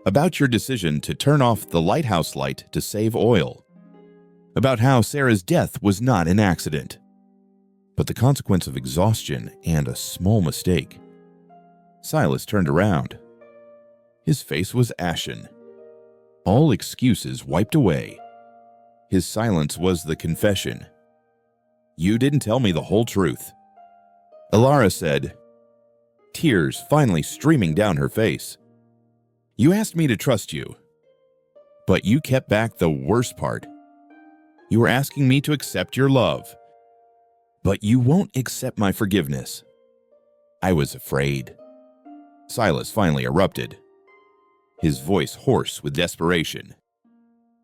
about your decision to turn off the lighthouse light to save oil. About how Sarah's death was not an accident, but the consequence of exhaustion and a small mistake. Silas turned around. His face was ashen. All excuses wiped away. His silence was the confession. You didn't tell me the whole truth. Alara said, tears finally streaming down her face. You asked me to trust you, but you kept back the worst part. You were asking me to accept your love, but you won't accept my forgiveness. I was afraid. Silas finally erupted, his voice hoarse with desperation.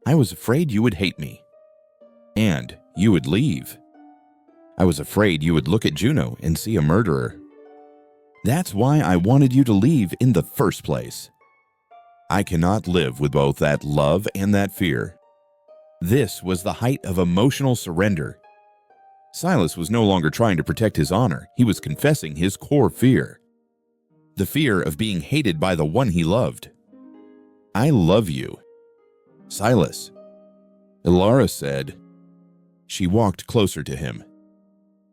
I was afraid you would hate me, and you would leave. I was afraid you would look at Juno and see a murderer. That's why I wanted you to leave in the first place. I cannot live with both that love and that fear. This was the height of emotional surrender. Silas was no longer trying to protect his honor. He was confessing his core fear. The fear of being hated by the one he loved. I love you, Silas, Alara said. She walked closer to him,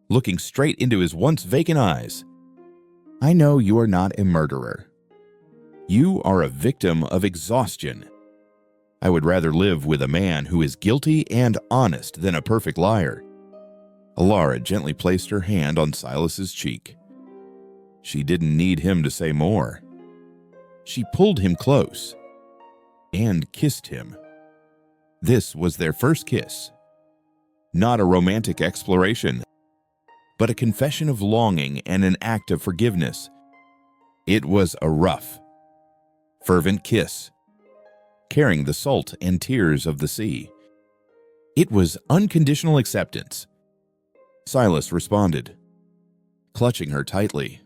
looking straight into his once vacant eyes. I know you are not a murderer. You are a victim of exhaustion. I would rather live with a man who is guilty and honest than a perfect liar. Alara gently placed her hand on Silas's cheek. She didn't need him to say more. She pulled him close and kissed him. This was their first kiss. Not a romantic exploration, but a confession of longing and an act of forgiveness. It was a rough, fervent kiss, carrying the salt and tears of the sea. It was unconditional acceptance. Silas responded, clutching her tightly.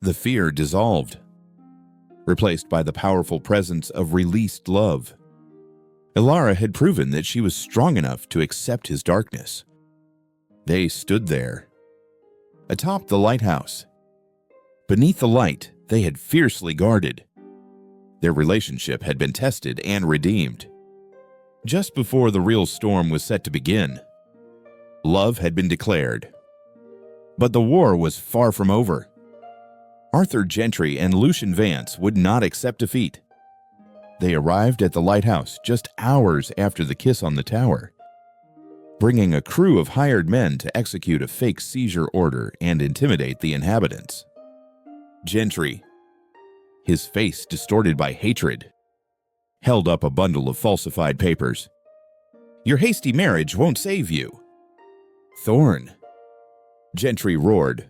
The fear dissolved, replaced by the powerful presence of released love. Alara had proven that she was strong enough to accept his darkness. They stood there, atop the lighthouse. Beneath the light they had fiercely guarded. Their relationship had been tested and redeemed. Just before the real storm was set to begin, love had been declared. But the war was far from over. Arthur Gentry and Lucian Vance would not accept defeat. They arrived at the lighthouse just hours after the kiss on the tower, bringing a crew of hired men to execute a fake seizure order and intimidate the inhabitants. Gentry, his face distorted by hatred, held up a bundle of falsified papers. "Your hasty marriage won't save you." "Thorn," Gentry roared.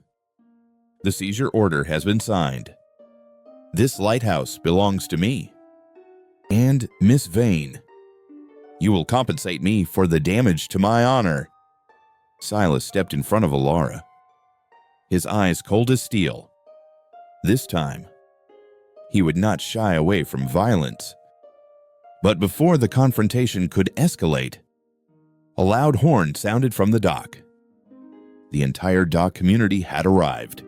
"The seizure order has been signed. This lighthouse belongs to me. And Miss Vane, you will compensate me for the damage to my honor." Silas stepped in front of Alara, his eyes cold as steel. This time, he would not shy away from violence. But before the confrontation could escalate, a loud horn sounded from the dock. The entire dock community had arrived.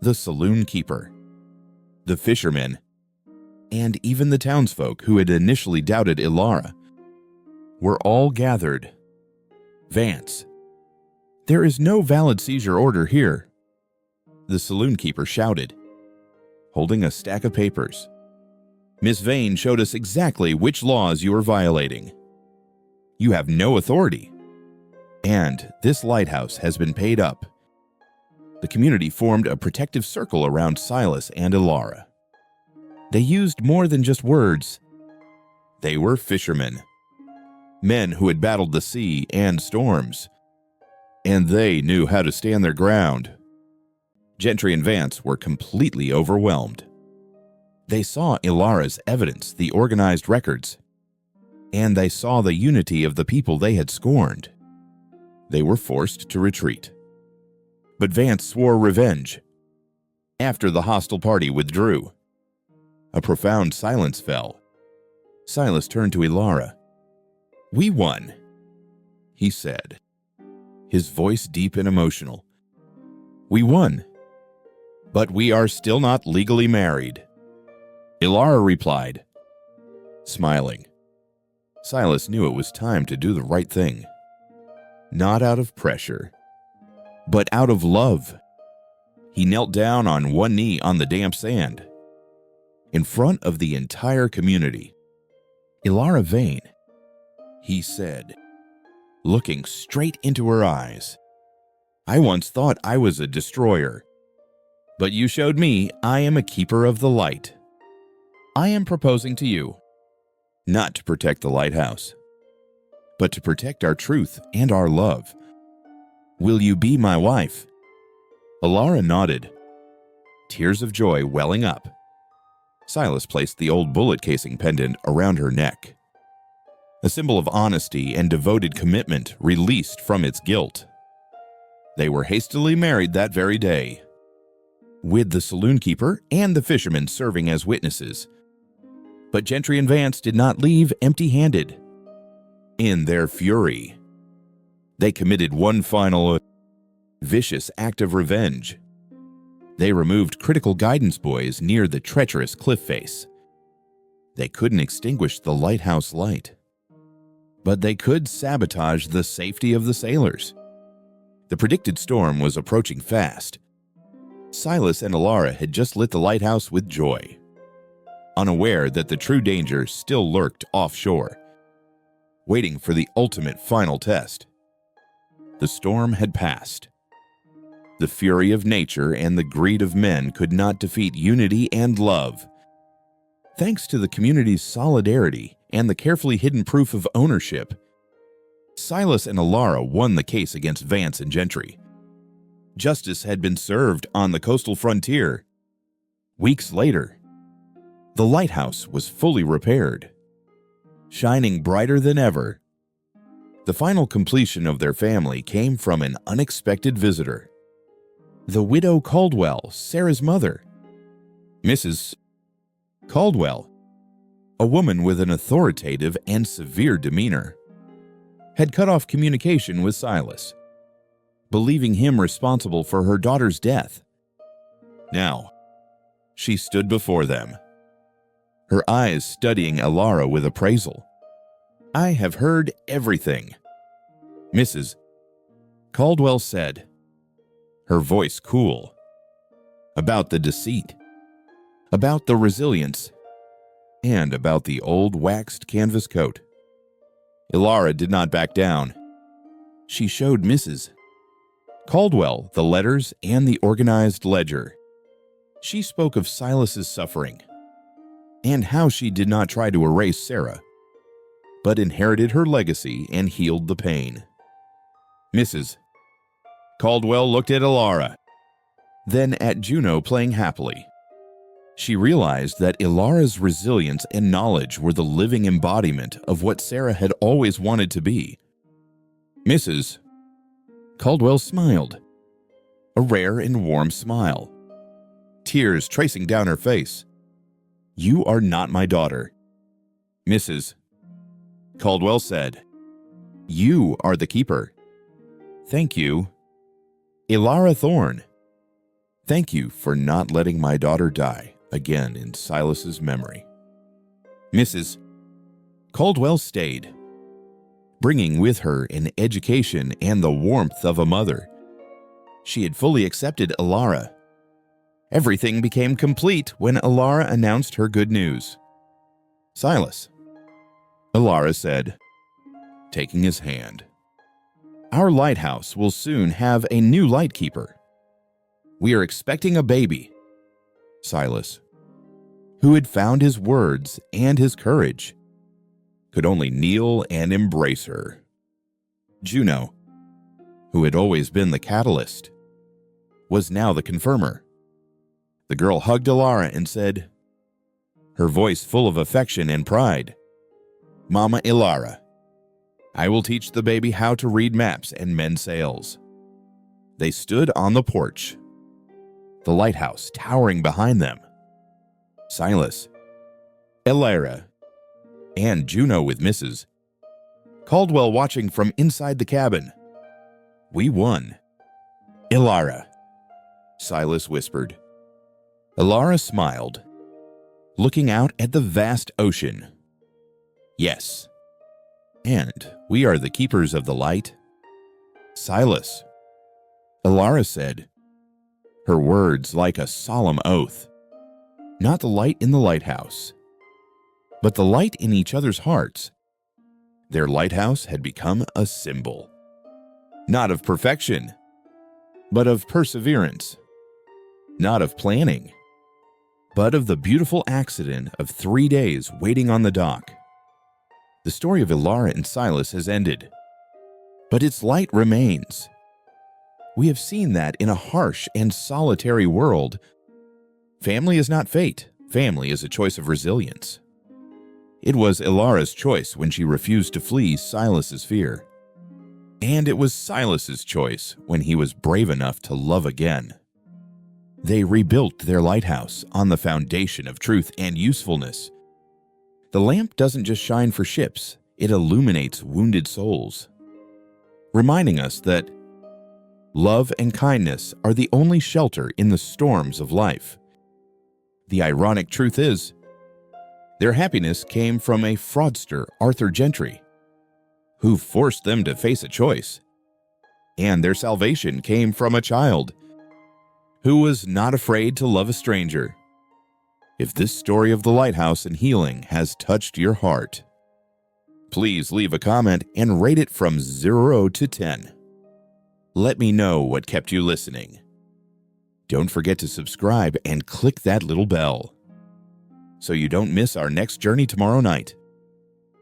The saloon keeper, the fishermen, and even the townsfolk who had initially doubted Alara were all gathered. "Vance, there is no valid seizure order here," the saloon keeper shouted, holding a stack of papers. "Miss Vane showed us exactly which laws you are violating. You have no authority, and this lighthouse has been paid up." The community formed a protective circle around Silas and Alara. They used more than just words. They were fishermen, men who had battled the sea and storms, and they knew how to stand their ground. Gentry and Vance were completely overwhelmed. They saw Ilara's evidence, the organized records, and they saw the unity of the people they had scorned. They were forced to retreat. But Vance swore revenge. After the hostile party withdrew, a profound silence fell. Silas turned to Alara. "We won," he said, his voice deep and emotional. "We won, but we are still not legally married." Alara replied, smiling. Silas knew it was time to do the right thing. Not out of pressure, but out of love. He knelt down on one knee on the damp sand, in front of the entire community. "Alara Vane," he said, looking straight into her eyes, "I once thought I was a destroyer, but you showed me I am a keeper of the light. I am proposing to you, not to protect the lighthouse, but to protect our truth and our love. Will you be my wife?" Alara nodded, tears of joy welling up. Silas placed the old bullet casing pendant around her neck, a symbol of honesty and devoted commitment released from its guilt. They were hastily married that very day, with the saloon keeper and the fishermen serving as witnesses. But Gentry and Vance did not leave empty-handed. In their fury, they committed one final, vicious act of revenge. They removed critical guidance buoys near the treacherous cliff face. They couldn't extinguish the lighthouse light, but they could sabotage the safety of the sailors. The predicted storm was approaching fast. Silas and Alara had just lit the lighthouse with joy, unaware that the true danger still lurked offshore, waiting for the ultimate final test. The storm had passed. The fury of nature and the greed of men could not defeat unity and love. Thanks to the community's solidarity and the carefully hidden proof of ownership, Silas and Alara won the case against Vance and Gentry. Justice had been served on the coastal frontier. Weeks later, the lighthouse was fully repaired, shining brighter than ever. The final completion of their family came from an unexpected visitor. The widow Caldwell, Sarah's mother. Mrs. Caldwell, a woman with an authoritative and severe demeanor, had cut off communication with Silas, believing him responsible for her daughter's death. Now, she stood before them, her eyes studying Alara with appraisal. "I have heard everything," Mrs. Caldwell said, her voice cool. "About the deceit, about the resilience, and about the old waxed canvas coat." Alara did not back down. She showed Mrs. Caldwell the letters and the organized ledger. She spoke of Silas's suffering and how she did not try to erase Sarah, but inherited her legacy and healed the pain. Mrs. Caldwell looked at Alara, then at Juno playing happily. She realized that Ilara's resilience and knowledge were the living embodiment of what Sarah had always wanted to be. Mrs. Caldwell smiled, a rare and warm smile, tears tracing down her face. "You are not my daughter," Mrs. Caldwell said. "You are the keeper." "Thank you, Alara Thorne. Thank you for not letting my daughter die again in Silas's memory." Mrs. Caldwell stayed, bringing with her an education and the warmth of a mother. She had fully accepted Alara. Everything became complete when Alara announced her good news. "Silas," Alara said, taking his hand, "our lighthouse will soon have a new lightkeeper. We are expecting a baby." Silas, who had found his words and his courage, could only kneel and embrace her. Juno, who had always been the catalyst, was now the confirmer. The girl hugged Alara and said, her voice full of affection and pride, "Mama Alara, I will teach the baby how to read maps and mend sails." They stood on the porch, the lighthouse towering behind them. Silas, Alara, and Juno with Mrs. Caldwell watching from inside the cabin. "We won." "Alara," Silas whispered. Alara smiled, looking out at the vast ocean. "Yes, and we are the keepers of the light." "Silas," Alara said, her words like a solemn oath. Not the light in the lighthouse, but the light in each other's hearts. Their lighthouse had become a symbol, not of perfection, but of perseverance, not of planning, but of the beautiful accident of 3 days waiting on the dock. The story of Alara and Silas has ended, but its light remains. We have seen that in a harsh and solitary world, family is not fate. Family is a choice of resilience. It was Ilara's choice when she refused to flee Silas's fear. And it was Silas's choice when he was brave enough to love again. They rebuilt their lighthouse on the foundation of truth and usefulness. The lamp doesn't just shine for ships, it illuminates wounded souls, reminding us that love and kindness are the only shelter in the storms of life. The ironic truth is, their happiness came from a fraudster, Arthur Gentry, who forced them to face a choice. And their salvation came from a child who was not afraid to love a stranger. If this story of the lighthouse and healing has touched your heart, please leave a comment and rate it from 0 to 10. Let me know what kept you listening. Don't forget to subscribe and click that little bell so you don't miss our next journey tomorrow night.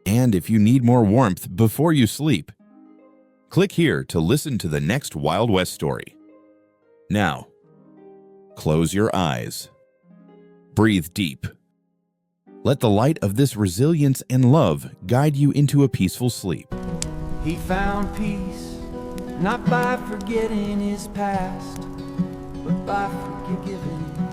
And if you need more warmth before you sleep, click here to listen to the next Wild West story. Now, close your eyes. Breathe deep. Let the light of this resilience and love guide you into a peaceful sleep. He found peace, not by forgetting his past, but by forgiving